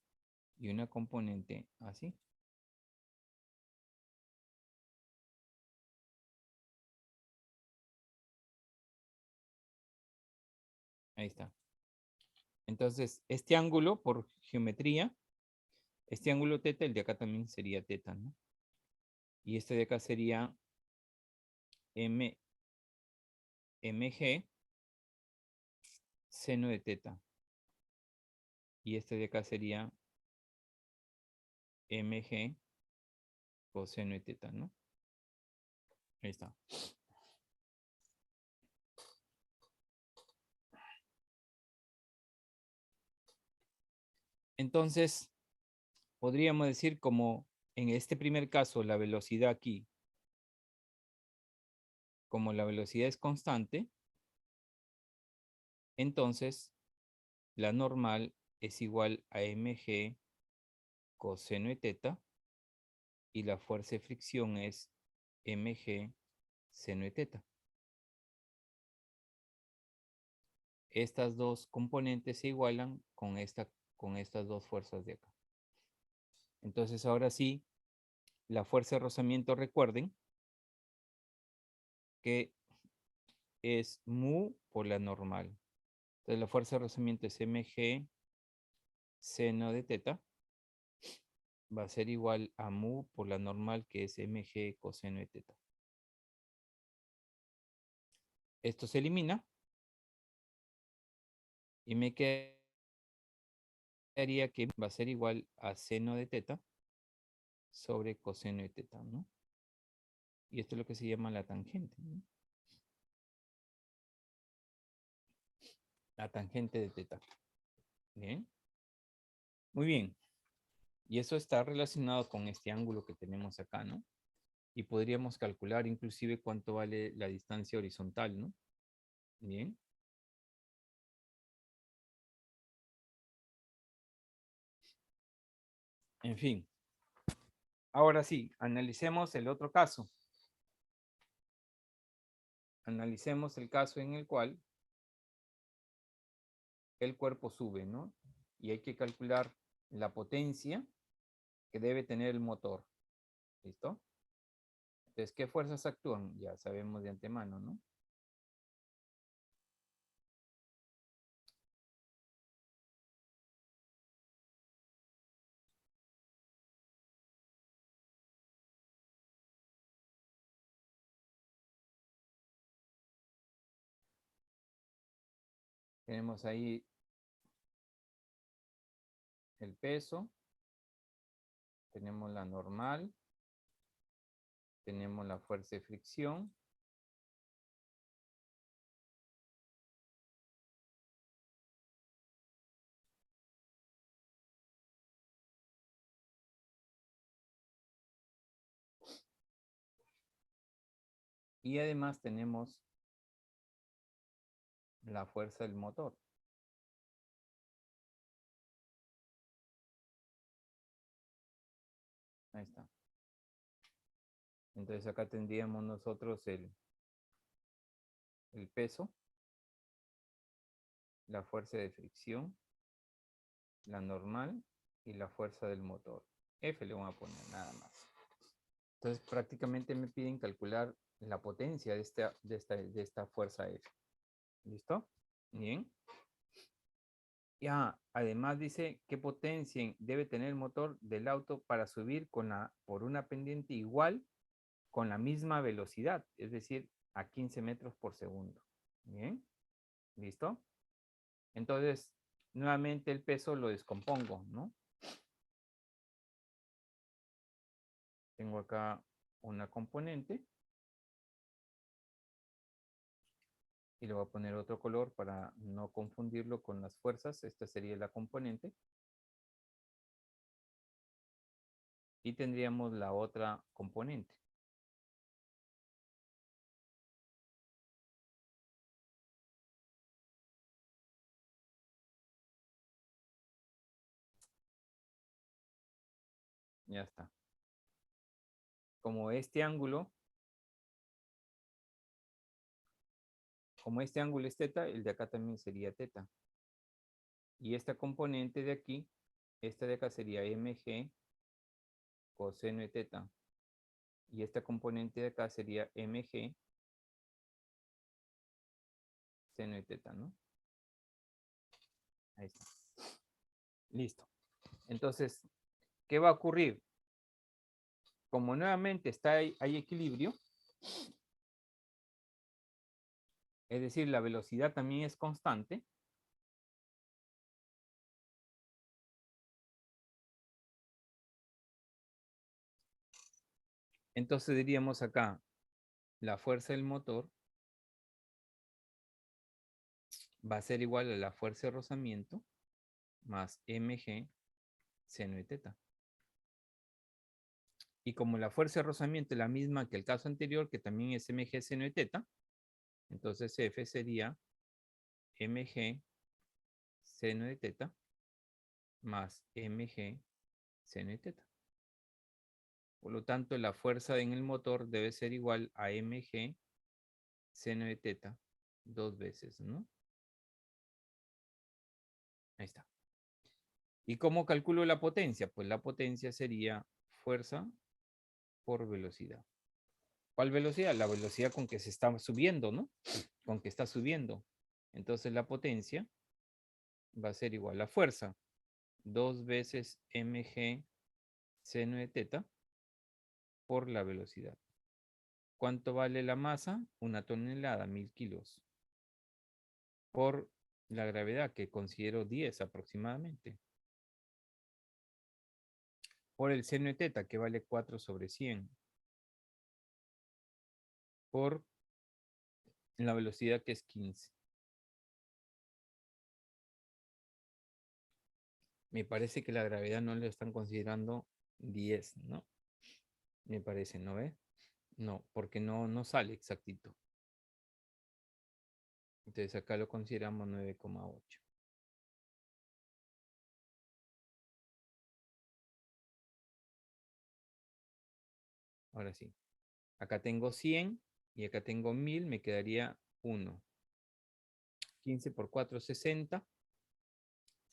Y una componente así. Ahí está. Entonces, este ángulo, por geometría, este ángulo teta, el de acá también sería teta, ¿no? Y este de acá sería mg seno de teta. Y este de acá sería mg coseno de teta, ¿no? Ahí está. Entonces, podríamos decir como en este primer caso la velocidad aquí, como la velocidad es constante, entonces la normal es igual a mg coseno de teta y la fuerza de fricción es mg seno de teta. Estas dos componentes se igualan con estas dos fuerzas de acá. Entonces ahora sí, la fuerza de rozamiento, recuerden que es mu por la normal. Entonces la fuerza de rozamiento es mg seno de teta. Va a ser igual a mu por la normal, que es mg coseno de teta. Esto se elimina y me quedaría que va a ser igual a seno de teta sobre coseno de teta, ¿no? Y esto es lo que se llama la tangente, ¿no? La tangente de teta. Bien. Muy bien. Y eso está relacionado con este ángulo que tenemos acá, ¿no? Y podríamos calcular inclusive cuánto vale la distancia horizontal, ¿no? Bien. En fin. Ahora sí, analicemos el otro caso. Analicemos el caso en el cual el cuerpo sube, ¿no? Y hay que calcular la potencia que debe tener el motor. ¿Listo? Entonces, ¿qué fuerzas actúan? Ya sabemos de antemano, ¿no? Tenemos ahí el peso, tenemos la normal, tenemos la fuerza de fricción, y además tenemos la fuerza del motor. Ahí está. Entonces acá tendríamos nosotros el peso, la fuerza de fricción, la normal y la fuerza del motor. F le vamos a poner nada más. Entonces prácticamente me piden calcular la potencia de esta fuerza F. ¿Listo? Bien. Ya, además dice qué potencia debe tener el motor del auto para subir por una pendiente igual con la misma velocidad, es decir, a 15 metros por segundo. Bien, ¿listo? Entonces, nuevamente el peso lo descompongo, ¿no? Tengo acá una componente y le voy a poner otro color para no confundirlo con las fuerzas. Esta sería la componente. Y tendríamos la otra componente. Ya está. Como este ángulo es teta, el de acá también sería teta. Y esta componente de aquí, esta de acá sería mg coseno de teta. Y esta componente de acá sería mg seno de teta, ¿no? Ahí está. Listo. Entonces, ¿qué va a ocurrir? Como nuevamente hay equilibrio, es decir, la velocidad también es constante, entonces diríamos acá, la fuerza del motor va a ser igual a la fuerza de rozamiento más mg seno de teta. Y como la fuerza de rozamiento es la misma que el caso anterior, que también es mg seno de teta, entonces F sería mg seno de teta más mg seno de teta. Por lo tanto, la fuerza en el motor debe ser igual a mg seno de teta 2 veces, ¿no? Ahí está. ¿Y cómo calculo la potencia? Pues la potencia sería fuerza por velocidad. ¿Cuál velocidad? La velocidad con que se está subiendo, ¿no? Con que está subiendo. Entonces la potencia va a ser igual a fuerza. 2 veces mg seno de teta por la velocidad. ¿Cuánto vale la masa? 1 tonelada, 1000 kilos. Por la gravedad, que considero 10 aproximadamente. Por el seno de teta, que vale 4 sobre 100. Por la velocidad, que es 15. Me parece que la gravedad no le están considerando 10, ¿no? Me parece, ¿no ve? No, porque no sale exactito. Entonces acá lo consideramos 9,8. Ahora sí. Acá tengo 100 y acá tengo 1000, me quedaría 1. 15 por 4, 60.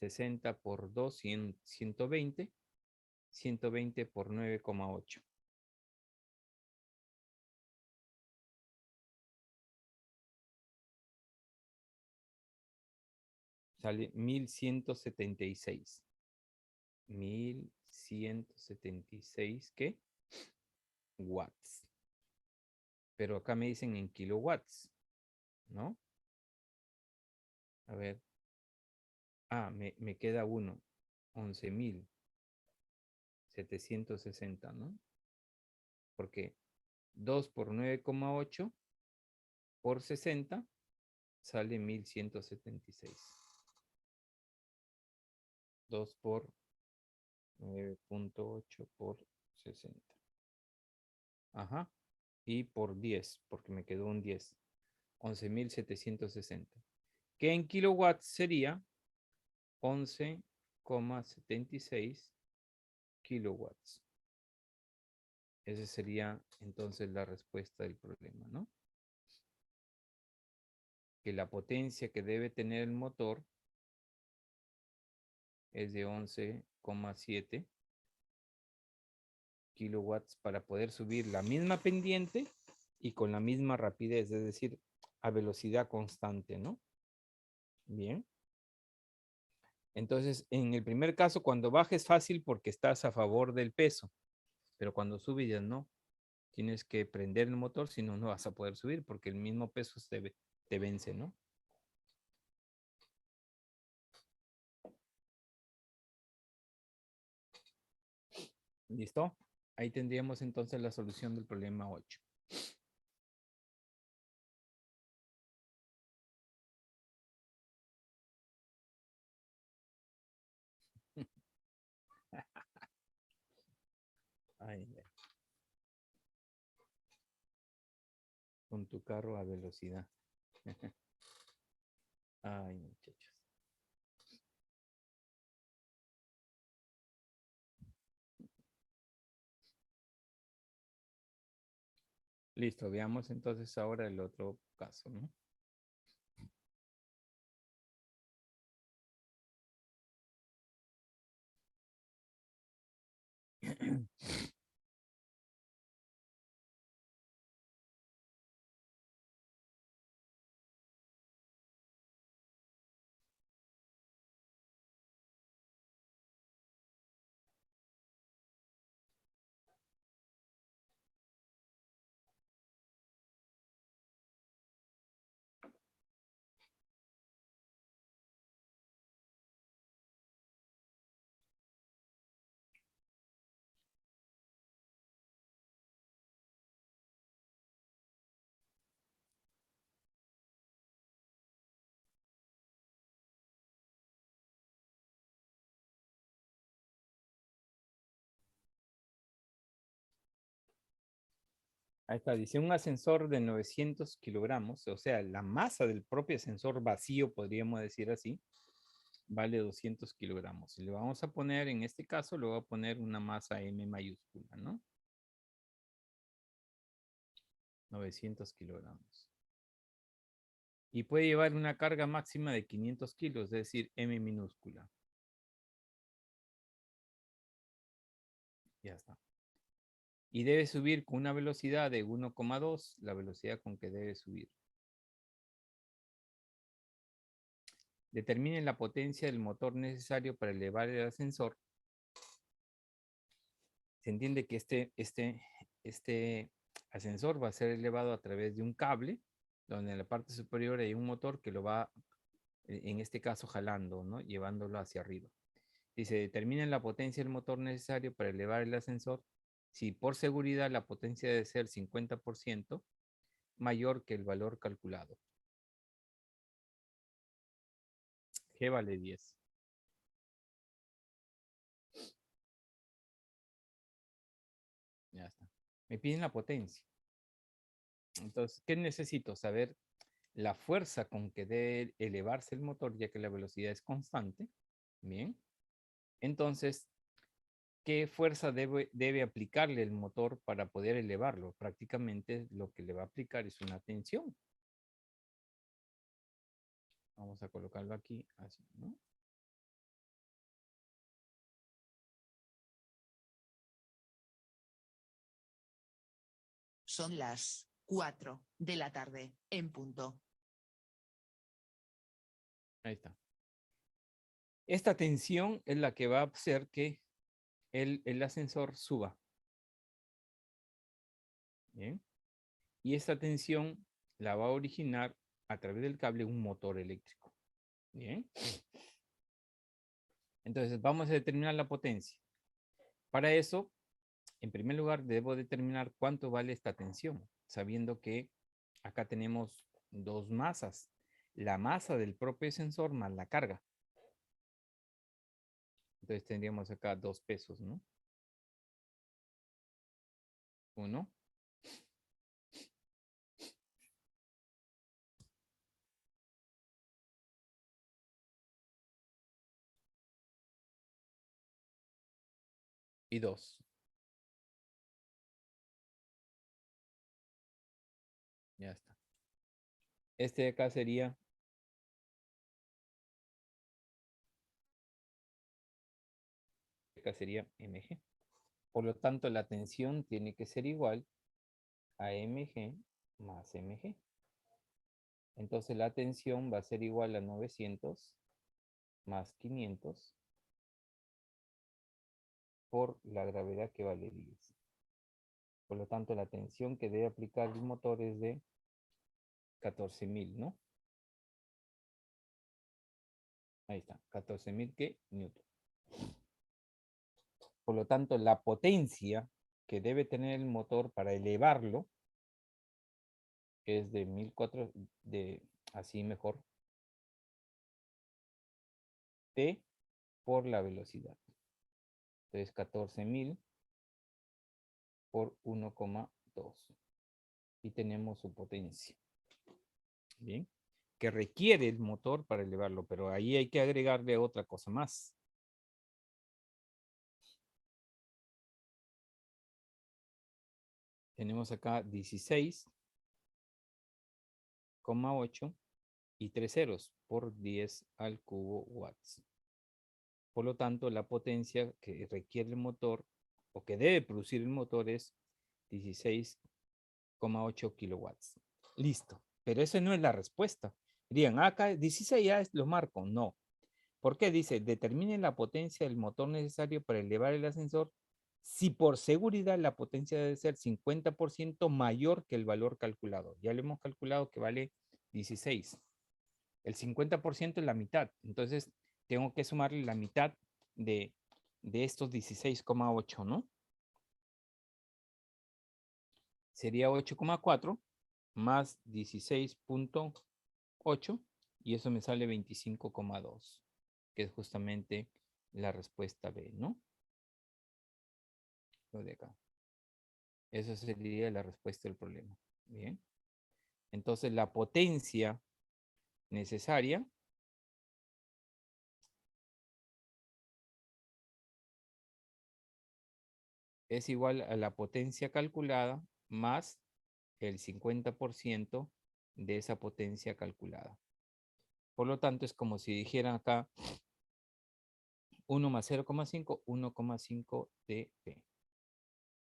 60 por 2, 120. 120 por 9,8. Sale 1176. 1176, ¿qué? Watts. Pero acá me dicen en kilowatts, ¿no? A ver. Ah, me queda uno. 11.760, ¿no? Porque 2 por 9,8 por 60 sale 1176. 2 por 9,8 por 60. Ajá. Y por 10, porque me quedó un 10. 11.760. Que en kilowatts sería 11,76 kilowatts. Esa sería entonces la respuesta del problema, ¿no? Que la potencia que debe tener el motor es de 11,7 kilowatts para poder subir la misma pendiente y con la misma rapidez, es decir, a velocidad constante, ¿no? Bien. Entonces, en el primer caso, cuando bajes es fácil porque estás a favor del peso, pero cuando subes ya no. Tienes que prender el motor, si no, no vas a poder subir porque el mismo peso te vence, ¿no? ¿Listo? Ahí tendríamos entonces la solución del problema 8. Ay, con tu carro a velocidad. Ay, muchachos. Listo, veamos entonces ahora el otro caso, ¿no? Ahí está, dice un ascensor de 900 kilogramos, o sea, la masa del propio ascensor vacío, podríamos decir así, vale 200 kilogramos. Y le vamos a poner, en este caso, le voy a poner una masa M mayúscula, ¿no? 900 kilogramos. Y puede llevar una carga máxima de 500 kilos, es decir, M minúscula. Ya está. Y debe subir con una velocidad de 1,2, la velocidad con que debe subir. Determine la potencia del motor necesario para elevar el ascensor. Se entiende que este ascensor va a ser elevado a través de un cable, donde en la parte superior hay un motor que lo va, en este caso, jalando, ¿no? Llevándolo hacia arriba. Dice, determinen la potencia del motor necesario para elevar el ascensor. Si por seguridad la potencia debe ser 50% mayor que el valor calculado. G vale 10. Ya está. Me piden la potencia. Entonces, ¿qué necesito? Saber la fuerza con que debe elevarse el motor, ya que la velocidad es constante. Bien. Entonces, ¿qué fuerza debe aplicarle el motor para poder elevarlo? Prácticamente lo que le va a aplicar es una tensión. Vamos a colocarlo aquí, así, ¿no? Son las 4 de la tarde, en punto. Ahí está. Esta tensión es la que va a hacer que el ascensor suba. Bien. Y esta tensión la va a originar a través del cable un motor eléctrico. Bien. Entonces vamos a determinar la potencia. Para eso, en primer lugar, debo determinar cuánto vale esta tensión, sabiendo que acá tenemos dos masas. La masa del propio sensor más la carga. Entonces tendríamos acá 2 pesos, ¿no? 1. Y 2. Ya está. Este de acá sería mg. Por lo tanto, la tensión tiene que ser igual a mg más mg. Entonces la tensión va a ser igual a 900 más 500 por la gravedad que vale 10. Por lo tanto, la tensión que debe aplicar el motor es de 14.000, ¿no? Ahí está, 14.000 ¿qué? Newton. Por lo tanto, la potencia que debe tener el motor para elevarlo es de 1.400, así mejor, T por la velocidad. Entonces, 14.000 por 1,2. Y tenemos su potencia. Bien. Que requiere el motor para elevarlo, pero ahí hay que agregarle otra cosa más. Tenemos acá 16,8 y 3 ceros por 10 al cubo watts. Por lo tanto, la potencia que requiere el motor o que debe producir el motor es 16,8 kilowatts. Listo. Pero esa no es la respuesta. Dirían, acá 16 ya lo marco. No. ¿Por qué? Dice, determine la potencia del motor necesario para elevar el ascensor si por seguridad la potencia debe ser 50% mayor que el valor calculado. Ya lo hemos calculado que vale 16. El 50% es la mitad. Entonces, tengo que sumarle la mitad de estos 16,8, ¿no? Sería 8,4 más 16,8 y eso me sale 25,2, que es justamente la respuesta B, ¿no? Lo de acá. Esa sería la respuesta del problema. Bien. Entonces, la potencia necesaria es igual a la potencia calculada más el 50% de esa potencia calculada. Por lo tanto, es como si dijeran acá 1 más 0,5, 1,5 dp.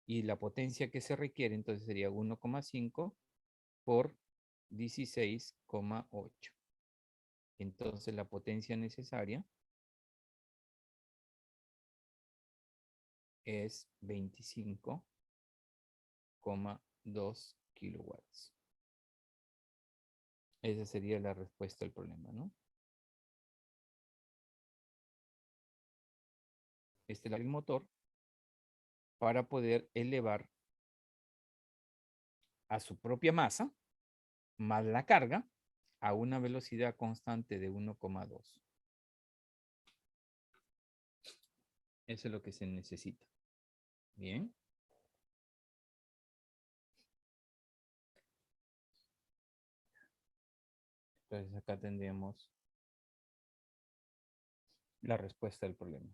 Y la potencia que se requiere, entonces sería 1,5 por 16,8. Entonces, la potencia necesaria es 25,2 kilowatts. Esa sería la respuesta al problema, ¿no? Este es el motor para poder elevar a su propia masa más la carga a una velocidad constante de 1,2. Eso es lo que se necesita. Bien. Entonces acá tendríamos la respuesta del problema.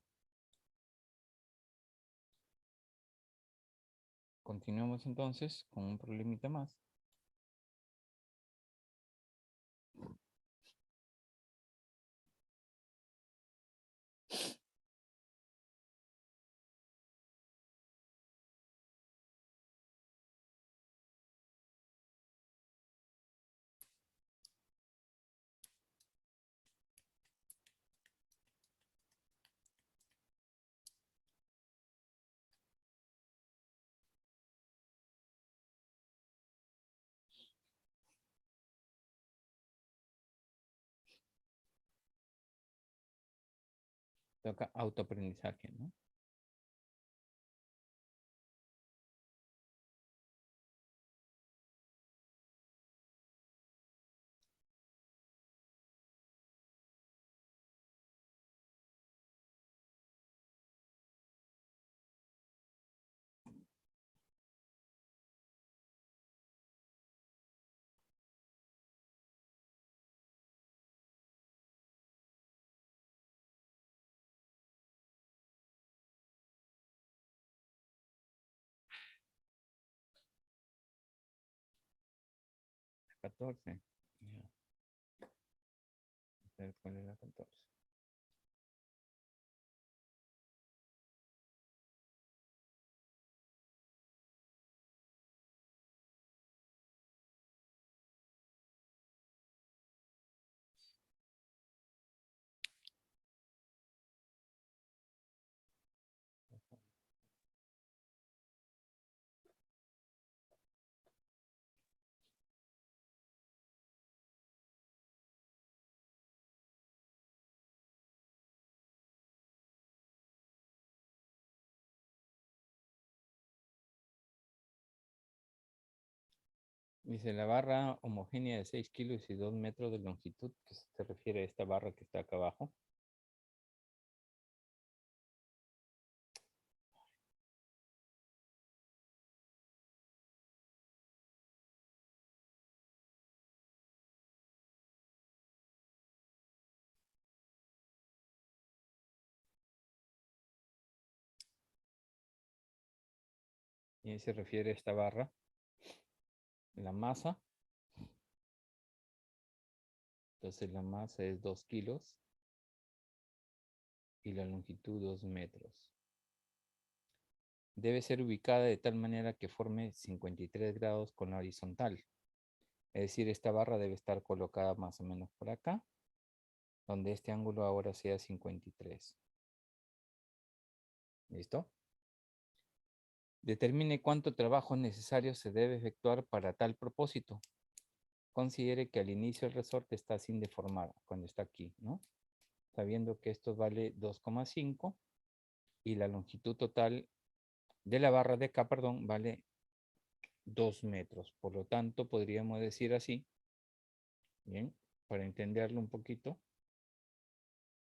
Continuamos entonces con un problemita más. Toca autoaprendizaje, ¿no? La 14. Ya. A ver cuál es la 14. Dice la barra homogénea de 6 kilos y 2 metros de longitud, que se refiere a esta barra que está acá abajo. Y se refiere a esta barra. La masa. Entonces la masa es 2 kilos. Y la longitud 2 metros. Debe ser ubicada de tal manera que forme 53 grados con la horizontal. Es decir, esta barra debe estar colocada más o menos por acá, donde este ángulo ahora sea 53. ¿Listo? Determine cuánto trabajo necesario se debe efectuar para tal propósito. Considere que al inicio el resorte está sin deformar, cuando está aquí, ¿no? Sabiendo que esto vale 2,5 y la longitud total de la barra de acá, perdón, vale 2 metros. Por lo tanto, podríamos decir así, bien, para entenderlo un poquito,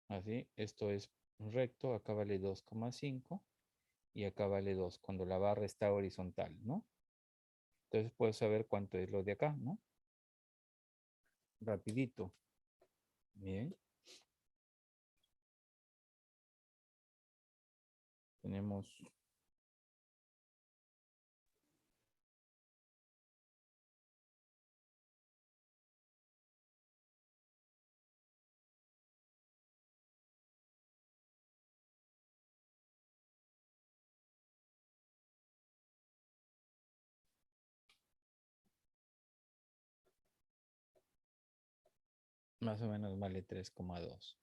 así, esto es recto, acá vale 2,5 y acá vale 2, cuando la barra está horizontal, ¿no? Entonces puedo saber cuánto es lo de acá, ¿no? Rapidito. Bien. Tenemos más o menos vale 3,2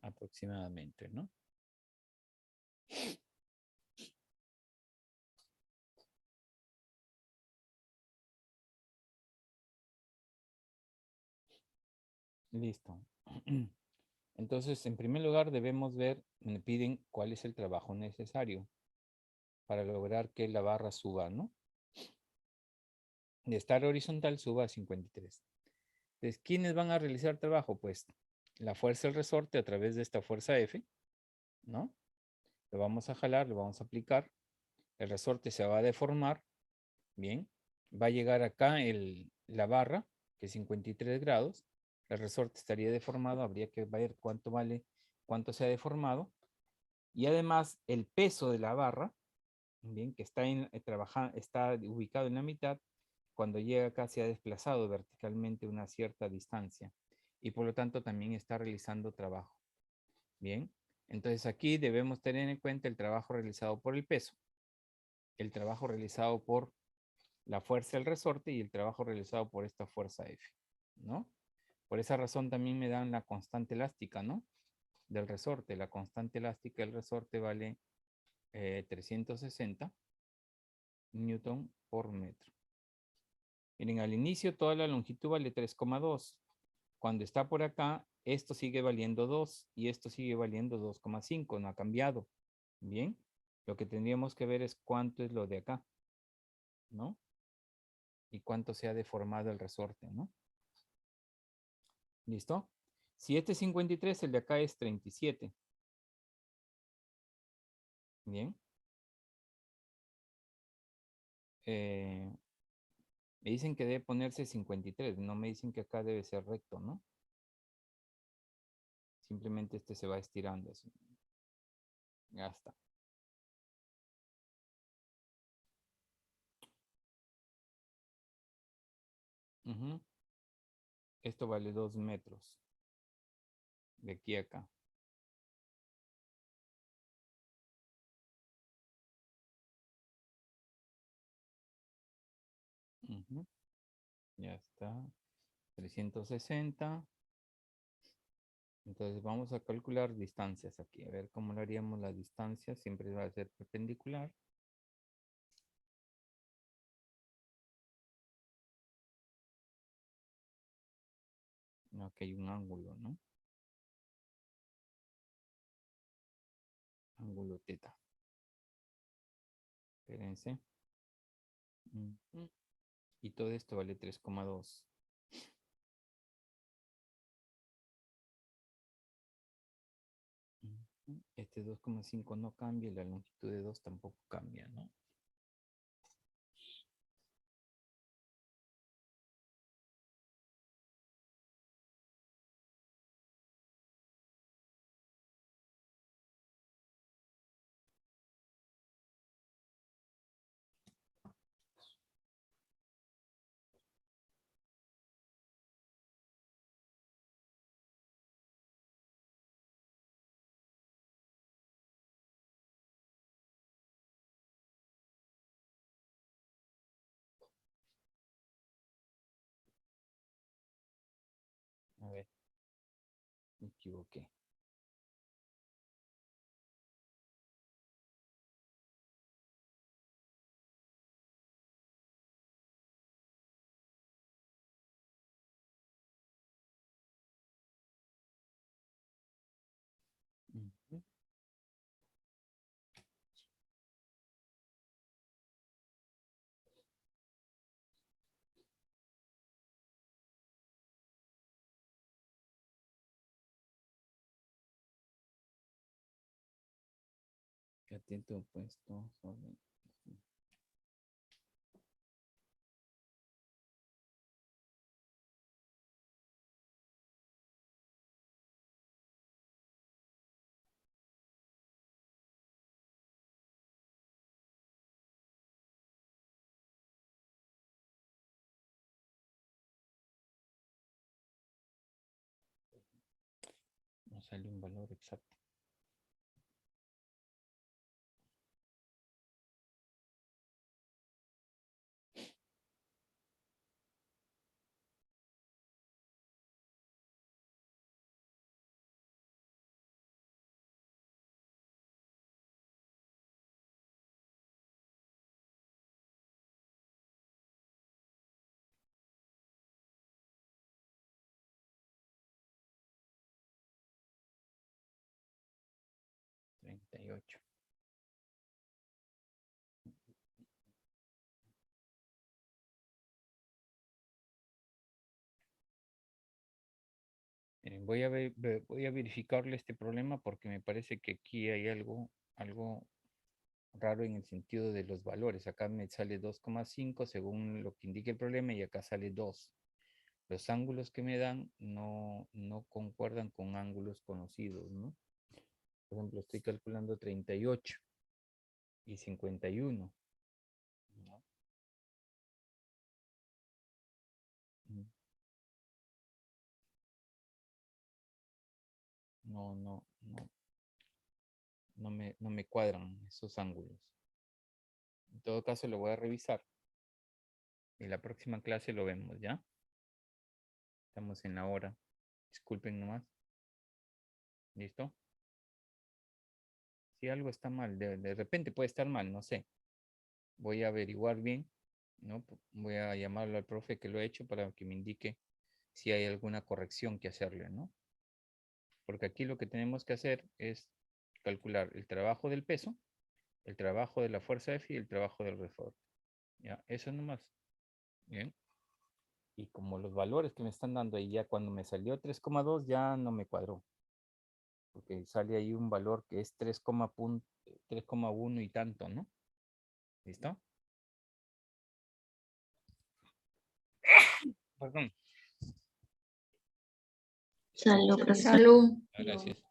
aproximadamente, ¿no? Listo. Entonces, en primer lugar, debemos ver, me piden cuál es el trabajo necesario para lograr que la barra suba, ¿no? De estar horizontal suba a 53. Entonces, ¿quiénes van a realizar trabajo? Pues la fuerza del resorte a través de esta fuerza F, ¿no? Lo vamos a jalar, lo vamos a aplicar. El resorte se va a deformar, bien. Va a llegar acá la barra, que es 53 grados. El resorte estaría deformado, habría que ver cuánto vale, cuánto se ha deformado. Y además, el peso de la barra, bien, que está, está ubicado en la mitad, cuando llega acá se ha desplazado verticalmente una cierta distancia y por lo tanto también está realizando trabajo. Bien, entonces aquí debemos tener en cuenta el trabajo realizado por el peso, el trabajo realizado por la fuerza del resorte y el trabajo realizado por esta fuerza F, ¿no? Por esa razón también me dan la constante elástica, ¿no? Del resorte. La constante elástica del resorte vale 360 newton por metro. Miren, al inicio toda la longitud vale 3,2. Cuando está por acá, esto sigue valiendo 2 y esto sigue valiendo 2,5. No ha cambiado. Bien. Lo que tendríamos que ver es cuánto es lo de acá, ¿no? Y cuánto se ha deformado el resorte, ¿no? ¿Listo? Si este es 53, el de acá es 37. Bien. Me dicen que debe ponerse 53. No me dicen que acá debe ser recto, ¿no? Simplemente este se va estirando así. Ya está. Ujú. Esto vale 2 metros. De aquí a acá. Ujú. Ya está. 360. Entonces vamos a calcular distancias aquí. A ver cómo lo haríamos la distancia. Siempre va a ser perpendicular. Aquí hay un ángulo, ¿no? Ángulo teta. Espérense. Ujú. Y todo esto vale 3,2. Ujú. Este 2,5 no cambia y la longitud de 2 tampoco cambia, ¿no? A ver, me equivoqué. Ujú. Atento opuesto sobre... sale un valor exacto. $38. Miren, voy a verificarle este problema porque me parece que aquí hay algo raro en el sentido de los valores. Acá me sale 2,5 según lo que indica el problema y acá sale 2. Los ángulos que me dan no concuerdan con ángulos conocidos, ¿no? Por ejemplo, estoy calculando 38 y 51. ¿No? No me cuadran esos ángulos. En todo caso, lo voy a revisar. Y la próxima clase lo vemos, ¿ya? Estamos en la hora. Disculpen nomás. ¿Listo? Si algo está mal, de repente puede estar mal, no sé. Voy a averiguar bien, ¿no? Voy a llamarlo al profe que lo ha hecho para que me indique si hay alguna corrección que hacerle, ¿no? Porque aquí lo que tenemos que hacer es calcular el trabajo del peso, el trabajo de la fuerza F y el trabajo del resorte. ¿Ya? Eso nomás. Bien. Y como los valores que me están dando ahí, ya cuando me salió 3,2 ya no me cuadró. Porque sale ahí un valor que es 3,1 y tanto, ¿no? ¿Listo? Perdón. Salud, profesor. Salud. Gracias.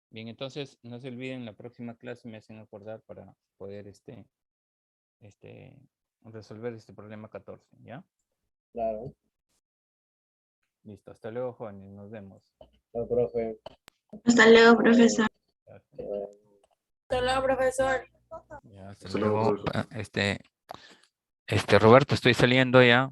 Bien, entonces no se olviden, la próxima clase me hacen acordar para poder resolver este problema 14, ¿ya? Claro. Listo, hasta luego, jóvenes, nos vemos. No, profe. Hasta luego, profesor. Hasta luego, profesor. Ya, hasta Hasta luego, luego. profesor. Roberto, estoy saliendo ya.